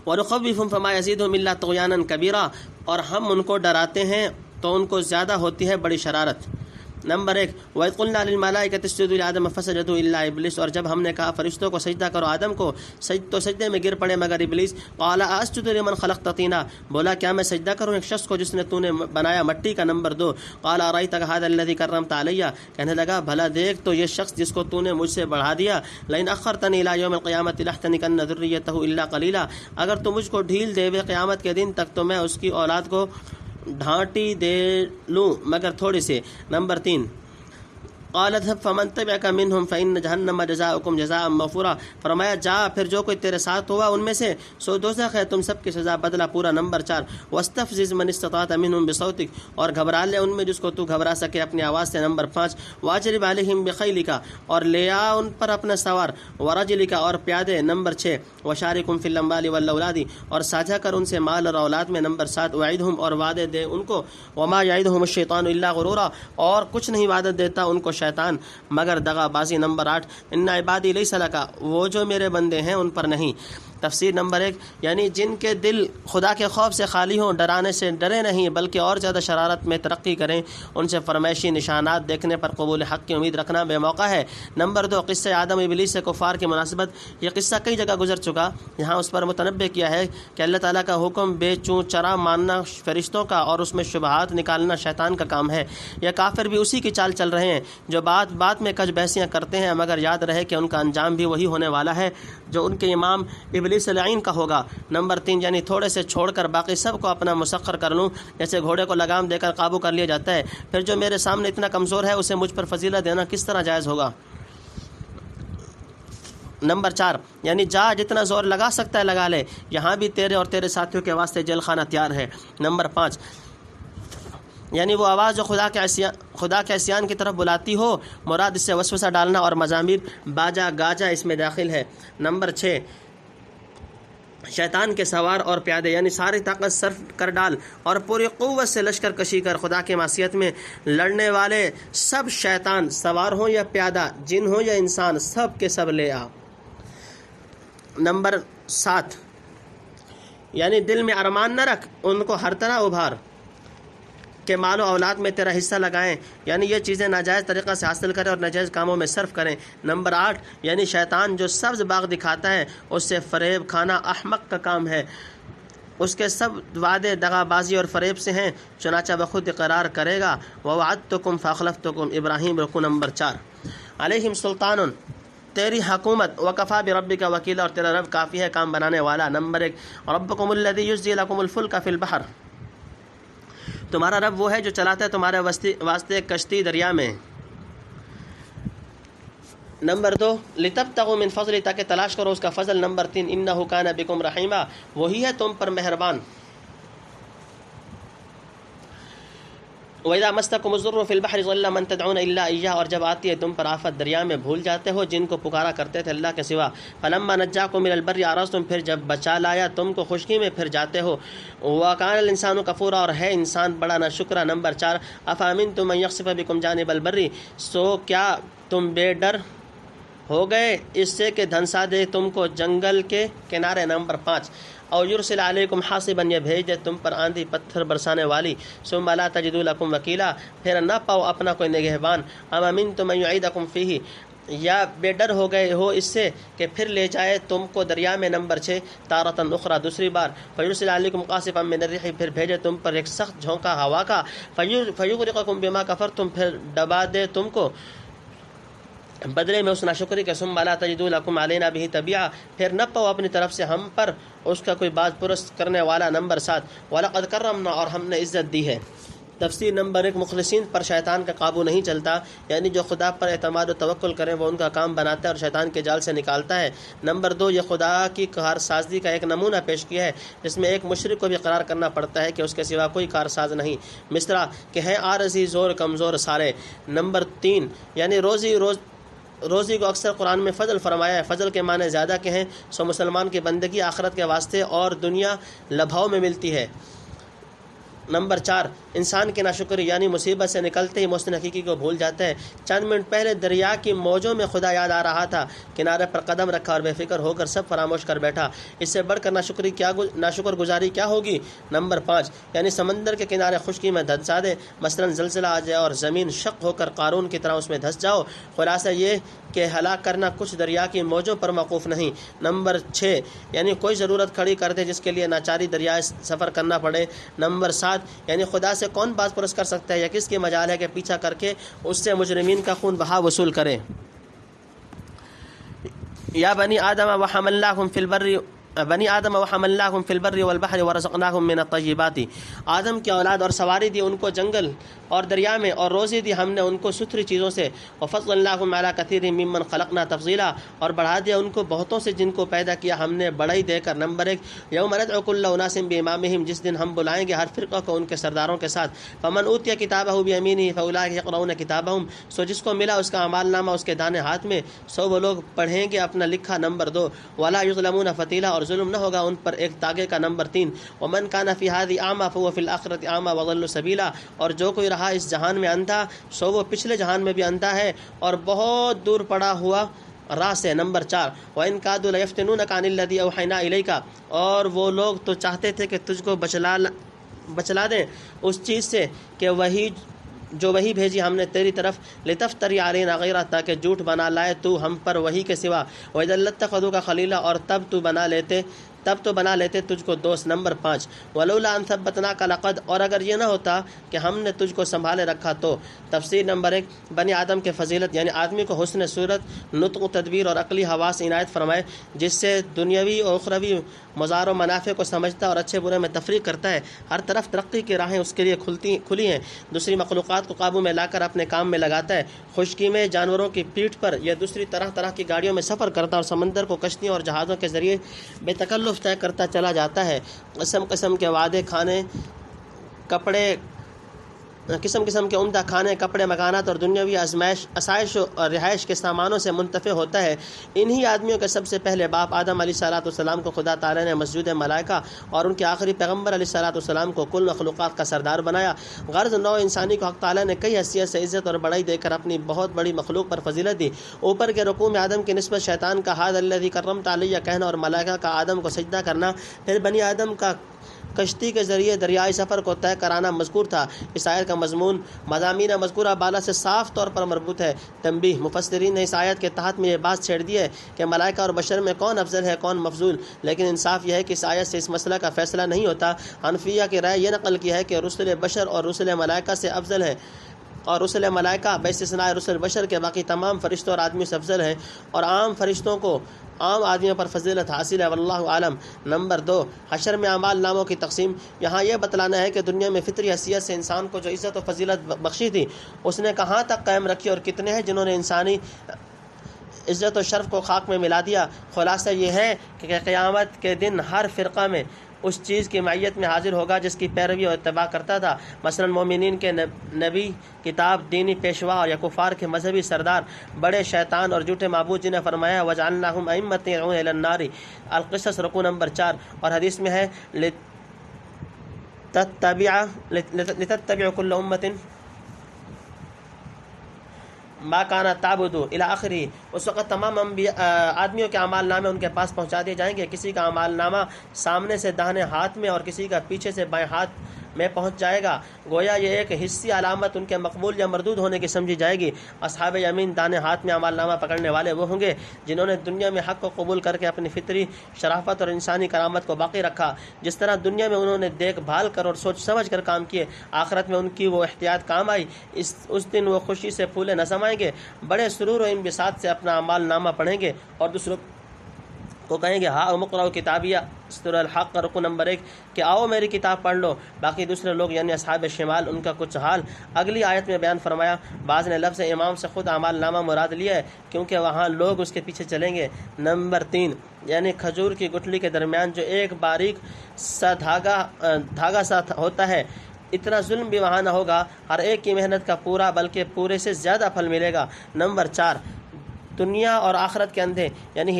وَنُخَوِّفُهُمْ فَمَا يَزِيدُهُمْ إِلَّا طُغْيَانًا كَبِيرًا، اور ہم ان کو ڈراتے ہیں تو ان کو زیادہ ہوتی ہے بڑی شرارت۔ نمبر 1، وَإِذْ قُلْنَا لِلْمَلَائِكَةِ اسْجُدُوا لِآدَمَ فَسَجَدُوا إِلَّا إِبْلِيسَ، اور جب ہم نے کہا فرشتوں کو سجدہ کرو آدم کو، تو سجدے میں گر پڑے مگر ابلیس۔ قَالَ أَسْجُدُ لِمَنْ خَلَقْتَ طِينًا، بولا کیا میں سجدہ کروں ایک شخص کو جس نے تو نے بنایا مٹی کا۔ نمبر 2، قَالَ أَرَأَيْتَكَ هَذَا الَّذِي كَرَّمْتَ عَلَيَّ، کہنے لگا بھلا دیکھ تو یہ شخص جس کو تو نے مجھ سے بڑھا دیا، لَئِنْ أَخَّرْتَنِي إِلَىٰ يَوْمِ الْقِيَامَةِ لَأَحْتَنِكَنَّ ذُرِّيَّتَهُ إِلَّا قَلِيلًا، اگر تو مجھ کو ڈھیل دے ہوئے قیامت کے دن تک تو میں اس کی اولاد کو ڈھانٹی دے لوں مگر تھوڑی سی۔ نمبر 3، قال اذهب فمن تبعك منهم فإن جهنم جزاؤكم جزاء موفورا، فرمایا جا پھر جو کوئی تیرے ساتھ ہوا ان میں سے سو دوزخ ہے، تم سب کی سزا بدلہ پورا۔ نمبر 4، واستفزز من استطعت منهم بصوتك، اور گھبرا لے ان میں جس کو تو گھبرا سکے اپنی آواز سے۔ نمبر 5، واجلب عليهم بخيلك، اور لے آ ان پر اپنا سوار، ورجلك، اور پیادے۔ نمبر 6، وشاركهم في الاموال والاولاد، اور ساجھا کر ان سے مال اور اولاد میں۔ نمبر 7، وعدهم، اور وعدے دے ان کو، وما يعدهم الشيطان الا غرورا، اور کچھ نہیں وعدہ دیتا ان کو شیطان مگر دغا بازی۔ نمبر 8، ان عبادی لیس لک، وہ جو میرے بندے ہیں ان پر نہیں۔ تفسیر نمبر 1، یعنی جن کے دل خدا کے خوف سے خالی ہوں، ڈرانے سے ڈرے نہیں بلکہ اور زیادہ شرارت میں ترقی کریں، ان سے فرمائشی نشانات دیکھنے پر قبول حق کی امید رکھنا بے موقع ہے۔ نمبر 2، قصہ آدم ابلیس سے کفار کی مناسبت، یہ قصہ کئی جگہ گزر چکا، یہاں اس پر متنبہ کیا ہے کہ اللہ تعالیٰ کا حکم بے چوں چرا ماننا فرشتوں کا اور اس میں شبہات نکالنا شیطان کا کام ہے۔ یہ کافر بھی اسی کی چال چل رہے ہیں جو بات میں کج بحثیاں کرتے ہیں، مگر یاد رہے کہ ان کا انجام بھی وہی ہونے والا ہے جو ان کے امام ابلیس لعین کا ہوگا۔ نمبر 3، یعنی تھوڑے سے چھوڑ کر باقی سب کو اپنا مسخر کر لوں، جیسے گھوڑے کو لگام دے کر قابو کر لیا جاتا ہے، پھر جو میرے سامنے اتنا کمزور ہے اسے مجھ پر فضیلت دینا کس طرح جائز ہوگا۔ نمبر 4، یعنی جا جتنا زور لگا سکتا ہے لگا لے، یہاں بھی تیرے اور تیرے ساتھیوں کے واسطے جیل خانہ تیار ہے۔ نمبر 5، یعنی وہ آواز جو خدا کے عصیان کی طرف بلاتی ہو، مراد اس سے وسوسہ ڈالنا اور مزامیر باجا گاجا اس میں داخل ہے۔ نمبر 6، شیطان کے سوار اور پیادے، یعنی ساری طاقت صرف کر ڈال اور پوری قوت سے لشکر کشی کر خدا کی معصیت میں لڑنے والے سب شیطان، سوار ہوں یا پیادہ، جن ہوں یا انسان، سب کے سب لے آ۔ نمبر 7، یعنی دل میں ارمان نہ رکھ، ان کو ہر طرح ابھار کہ مال و اولاد میں تیرا حصہ لگائیں، یعنی یہ چیزیں ناجائز طریقہ سے حاصل کریں اور ناجائز کاموں میں صرف کریں۔ نمبر 8، یعنی شیطان جو سبز باغ دکھاتا ہے اس سے فریب کھانا احمق کا کام ہے، اس کے سب وعدے دغا بازی اور فریب سے ہیں، چنانچہ بخود اقرار کرے گا۔ وَوَعَدْتُكُمْ فَأَخْلَفْتُكُمْ، ابراہیم رکو نمبر 4۔ علیہم سلطان، تیری حکومت، وکفا بربک وکیلا، اور تیرا رب کافی ہے کام بنانے والا۔ نمبر 1، ربکم الذی یجزی لکم الفلک فی البحر، تمہارا رب وہ ہے جو چلاتا ہے تمہارے واسطے کشتی دریا میں۔ نمبر 2، لتبتغوا من فضل، تاکہ تلاش کرو اس کا فضل۔ نمبر 3، انہ کان بکم رحیما، وہی ہے تم پر مہربان۔ وَإِذَا مَسَّكُمُ الضُّرُّ فِي الْبَحْرِ ضَلَّ مَن تَدْعُونَ إِلَّا إِيَّاهُ، اور جب آتی ہے تم پر آفت دریا میں بھول جاتے ہو جن کو پکارا کرتے تھے اللہ کے سوا۔ فَلَمَّا نَجَّاكُم إِلَى الْبَرِّ أَعْرَضْتُم، پھر جب بچا لایا تم کو خشکی میں پھر جاتے ہو۔ وَكَانَ الْإِنسَانُ كَفُورًا، اور ہے انسان بڑا ناشکرا۔ نمبر 4، أَفَأَمِنْتُم أَن يَخْسِفَ بِكُمْ جَانِبَ الْبَرِّ، سو کیا تم بے ڈر ہو گئے اس سے کہ دھنسا دے تم کو جنگل کے کنارے۔ نمبر 5 اور یرسل علیکم حاصبا، یہ بھیج دے تم پر آندھی پتھر برسانے والی۔ ثم لا تجدوا لکم وکیلا، پھر نہ پاؤ اپنا کوئی نگہبان۔ ام امنتم ان یعیدکم فیہ، یا بے ڈر ہو گئے ہو اس سے کہ پھر لے جائے تم کو دریا میں۔ نمبر 6 تارۃ اخری، دوسری بار۔ فیرسل علیکم قاصفا من الریح، پھر بھیجے تم پر ایک سخت جھونکا ہوا کا۔ فیغرقکم بما کفرتم، پھر ڈبا دے تم کو بدلے میں اس ناشکری کے۔ ثم لا تجدوا لکم علینا بہ تبیعا، پھر نہ پاؤ اپنی طرف سے ہم پر اس کا کوئی باز پرست کرنے والا۔ نمبر 7 وَلَقَدْ کَرَّمْنَا، اور ہم نے عزت دی ہے۔ تفسیر نمبر 1 مخلصین پر شیطان کا قابو نہیں چلتا، یعنی جو خدا پر اعتماد و توکل کریں وہ ان کا کام بناتا ہے اور شیطان کے جال سے نکالتا ہے۔ نمبر 2 یہ خدا کی کارسازی کا ایک نمونہ پیش کیا ہے جس میں ایک مشرک کو بھی قرار کرنا پڑتا ہے کہ اس کے سوا کوئی کارساز نہیں، مصرع کہ ہیں عارضی زور کمزور سارے۔ نمبر 3 یعنی روزی کو اکثر قرآن میں فضل فرمایا ہے۔ فضل کے معنی زیادہ کے ہیں، سو مسلمان کی بندگی آخرت کے واسطے اور دنیا لبھاؤ میں ملتی ہے۔ نمبر 4 انسان کی ناشکری یعنی مصیبت سے نکلتے ہی محسن حقیقی کو بھول جاتا ہے۔ چند منٹ پہلے دریا کی موجوں میں خدا یاد آ رہا تھا، کنارے پر قدم رکھا اور بے فکر ہو کر سب فراموش کر بیٹھا۔ اس سے بڑھ کر ناشکر گزاری کیا ہوگی۔ نمبر 5 یعنی سمندر کے کنارے خشکی میں دھنسا دے، مثلا زلزلہ آ جائے اور زمین شق ہو کر قارون کی طرح اس میں دھس جاؤ۔ خلاصہ یہ کہ ہلاک کرنا کچھ دریا کی موجوں پر موقوف نہیں۔ نمبر 6 یعنی کوئی ضرورت کھڑی کر دے جس کے لیے ناچاری دریائے سفر کرنا پڑے۔ نمبر 7 یعنی خدا سے کون باز پرس کر سکتا ہے یا کس کی مجال ہے کہ پیچھا کر کے اس سے مجرمین کا خون بہا وصول کرے۔ یا بنی آدم وحملناکم فی البر والبحر ورزقناکم من الطیبات، آدم کی اولاد اور سواری دی ان کو جنگل اور دریا میں، اور روزی دی ہم نے ان کو ستھری چیزوں سے۔ وفضلناکم علی کثیر ممن خلقنا تفضیلا، اور بڑھا دیا ان کو بہتوں سے جن کو پیدا کیا ہم نے بڑائی دے کر۔ نمبر 1 یوم ندعو کل اناس بامامہم، جس دن ہم بلائیں گے ہر فرقہ کو ان کے سرداروں کے ساتھ۔ فمن اوتی کتابہ بیمینہ فاولئک یقرؤون کتابہم، سو جس کو ملا اس کا اعمال نامہ اس کے دانے ہاتھ میں، سو وہ لوگ پڑھیں گے اپنا لکھا۔ نمبر 2 ولا یظلمون فتیلا، اور ظلم نہ ہوگا ان پر ایک تاگے کا۔ نمبر 3 ومن کان فی ہذہ اعمی فہو فی الآخرۃ اعمی وضل سبیلا، اور جو کوئی رہا اس جہان میں اندھا سو وہ پچھلے جہان میں بھی اندھا ہے اور بہت دور پڑا ہوا راہ سے۔ نمبر 4 وَإِن كَادُوا لَيَفْتِنُونَكَ عَنِ الَّذِي أَوْحَيْنَا إِلَيْكَ، اور وہ لوگ تو چاہتے تھے کہ تجھ کو بچلا دیں اس چیز سے کہ جو وہی بھیجی ہم نے تیری طرف، لتفتری علینا غیرہ، تاکہ جھوٹ بنا لائے تو ہم پر وہی کے سوا۔ وَإِذًا لَاتَّخَذُوكَ خَلِيلًا، اور تب تو بنا لیتے تجھ کو دوست۔ نمبر 5 وَلَوْلَا أَن ثَبَّتْنَاكَ لَقَدْ، اور اگر یہ نہ ہوتا کہ ہم نے تجھ کو سنبھالے رکھا تو۔ تفسیر نمبر 1 بنی آدم کے فضیلت یعنی آدمی کو حسن صورت، نطق و تدبیر اور عقلی حواس عنایت فرمائے، جس سے دنیاوی اور اخروی مضار و منافع کو سمجھتا اور اچھے برے میں تفریق کرتا ہے۔ ہر طرف ترقی کی راہیں اس کے لیے کھلی ہیں، دوسری مخلوقات کو قابو میں لا کر اپنے کام میں لگاتا ہے، خشکی میں جانوروں کی پیٹھ پر یا دوسری طرح کی گاڑیوں میں سفر کرتا اور سمندر کو کشتیوں اور جہازوں کے ذریعے بے تکلف طے کرتا چلا جاتا ہے۔ قسم قسم کے عمدہ کھانے کپڑے مکانات اور دنیاوی آسائش اور رہائش کے سامانوں سے منتفع ہوتا ہے۔ انہی آدمیوں کے سب سے پہلے باپ آدم علیہ السلام کو خدا تعالی نے مسجود ملائکہ اور ان کے آخری پیغمبر علیہ السلام کو کل مخلوقات کا سردار بنایا۔ غرض نو انسانی کو حق تعالی نے کئی حیثیت سے عزت اور بڑائی دے کر اپنی بہت بڑی مخلوق پر فضیلت دی۔ اوپر کے رکوع میں آدم کی نسبت شیطان کا ھذا الذی کرمت علیہ کہنا اور ملائکہ کا آدم کو سجدہ کرنا، پھر بنی آدم کا کشتی کے ذریعے دریائی سفر کو طے کرانا مذکور تھا۔ اس آیت کا مضمون مضامین مذکورہ بالا سے صاف طور پر مربوط ہے۔ تنبیہ مفسرین نے اس آیت کے تحت میں یہ بات چھیڑ دی ہے کہ ملائکہ اور بشر میں کون افضل ہے کون مفضول، لیکن انصاف یہ ہے کہ اس آیت سے اس مسئلہ کا فیصلہ نہیں ہوتا۔ حنفیہ کی رائے یہ نقل کی ہے کہ رسل بشر اور رسل ملائکہ سے افضل ہے، اور رسل ملائکہ باستثناء رسل بشر کے باقی تمام فرشتوں اور آدمیوں سے افضل ہیں، اور عام فرشتوں کو عام آدمیوں پر فضیلت حاصل ہے، واللہ عالم۔ نمبر 2 حشر میں اعمال ناموں کی تقسیم۔ یہاں یہ بتلانا ہے کہ دنیا میں فطری حیثیت سے انسان کو جو عزت و فضیلت بخشی تھی اس نے کہاں تک قائم رکھی، اور کتنے ہیں جنہوں نے انسانی عزت و شرف کو خاک میں ملا دیا۔ خلاصہ یہ ہے کہ قیامت کے دن ہر فرقہ میں اس چیز کی معیت میں حاضر ہوگا جس کی پیروی اور اتباع کرتا تھا، مثلا مومنین کے نبی، کتاب، دینی پیشوا، یا کفار کے مذہبی سردار، بڑے شیطان اور جھوٹے معبود جنہیں فرمایا وجعلناہم ائمۃ یدعون الی النار۔ القصص رکوع نمبر 4، اور حدیث میں ہے لتتبع كل امة ما کانا تعبدو الی آخری، اس وقت تمام آدمیوں کے اعمال نامے ان کے پاس پہنچا دیے جائیں گے. کسی کا اعمال نامہ سامنے سے داہنے ہاتھ میں اور کسی کا پیچھے سے بائیں ہاتھ میں پہنچ جائے گا. گویا یہ ایک حصی علامت ان کے مقبول یا مردود ہونے کی سمجھی جائے گی. اصحاب یمین دانے ہاتھ میں اعمال نامہ پکڑنے والے وہ ہوں گے جنہوں نے دنیا میں حق کو قبول کر کے اپنی فطری شرافت اور انسانی کرامت کو باقی رکھا. جس طرح دنیا میں انہوں نے دیکھ بھال کر اور سوچ سمجھ کر کام کیے، آخرت میں ان کی وہ احتیاط کام آئی. اس دن وہ خوشی سے پھولے نہ سمائیں گے، بڑے سرور و انبساط سے اپنا اعمال نامہ پڑھیں گے اور دوسروں کو کہیں گے ہاں مقرؤ کتابیہ سورہ الحق رکو نمبر 1 کہ آؤ میری کتاب پڑھ لو. باقی دوسرے لوگ یعنی اصحاب شمال ان کا کچھ حال اگلی آیت میں بیان فرمایا. بعض نے لفظ امام سے خود اعمال نامہ مراد لیا ہے کیونکہ وہاں لوگ اس کے پیچھے چلیں گے. نمبر 3 یعنی کھجور کی گٹھلی کے درمیان جو ایک باریک سا دھاگا سا ہوتا ہے، اتنا ظلم بھی وہاں نہ ہوگا. ہر ایک کی محنت کا پورا بلکہ پورے سے زیادہ پھل ملے گا. نمبر 4 دنیا اور آخرت کے اندھے یعنی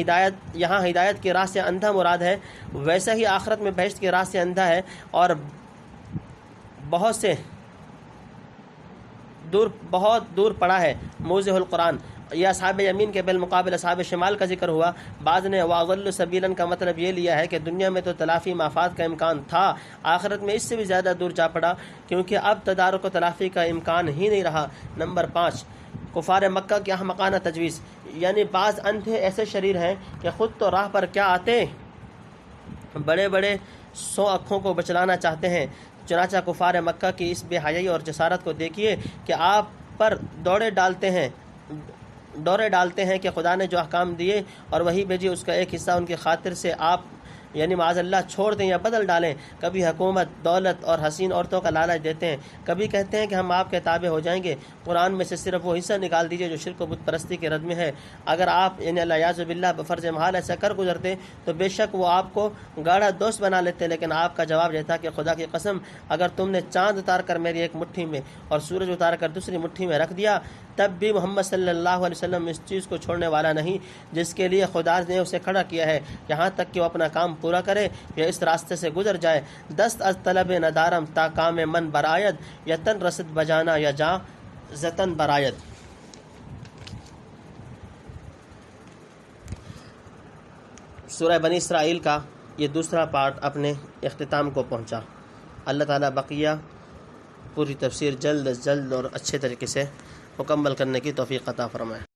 یہاں ہدایت کی راہ سے اندھا مراد ہے، ویسا ہی آخرت میں بہشت کی راہ سے اندھا ہے اور بہت دور پڑا ہے. موضح القرآن یہ اصحاب یمین کے بالمقابل اصحاب شمال کا ذکر ہوا. بعض نے واضل سبیلاً کا مطلب یہ لیا ہے کہ دنیا میں تو تلافی مافات کا امکان تھا، آخرت میں اس سے بھی زیادہ دور جا پڑا کیونکہ اب تدارک و تلافی کا امکان ہی نہیں رہا. نمبر 5 کفار مکہ کی احمقانہ تجویز یعنی بعض اندھے ایسے شریر ہیں کہ خود تو راہ پر کیا آتے، بڑے بڑے 100 آنکھوں کو بچلانا چاہتے ہیں. چنانچہ کفار مکہ کی اس بے حیائی اور جسارت کو دیکھیے کہ آپ پر دورے ڈالتے ہیں کہ خدا نے جو احکام دیے اور وہی بھیجی اس کا ایک حصہ ان کی خاطر سے آپ یعنی معاذ اللہ چھوڑ دیں یا بدل ڈالیں. کبھی حکومت، دولت اور حسین عورتوں کا لالچ دیتے ہیں، کبھی کہتے ہیں کہ ہم آپ کے تابع ہو جائیں گے. قرآن میں سے صرف وہ حصہ نکال دیجئے جو شرک و بت پرستی کے رد میں ہے. اگر آپ یعنی اللہ یعوذ باللہ بفرض محال ایسا کر گزرتے تو بے شک وہ آپ کو گاڑھا دوست بنا لیتے. لیکن آپ کا جواب یہ تھا کہ خدا کی قسم اگر تم نے چاند اتار کر میری ایک مٹھی میں اور سورج اتار کر دوسری مٹھی میں رکھ دیا تب بھی محمد صلی اللہ علیہ وسلم اس چیز کو چھوڑنے والا نہیں جس کے لیے خدا نے اسے کھڑا کیا ہے، یہاں تک کہ وہ اپنا کام پورا کرے یا اس راستے سے گزر جائے. دست از طلب ندارم تا کام من برآید، یتن رسد بجانا یا جا زتن برآید. سورہ بنی اسرائیل کا یہ دوسرا پارٹ اپنے اختتام کو پہنچا. اللہ تعالیٰ بقیہ پوری تفسیر جلد از جلد اور اچھے طریقے سے مکمل کرنے کی توفیق عطا فرمائے.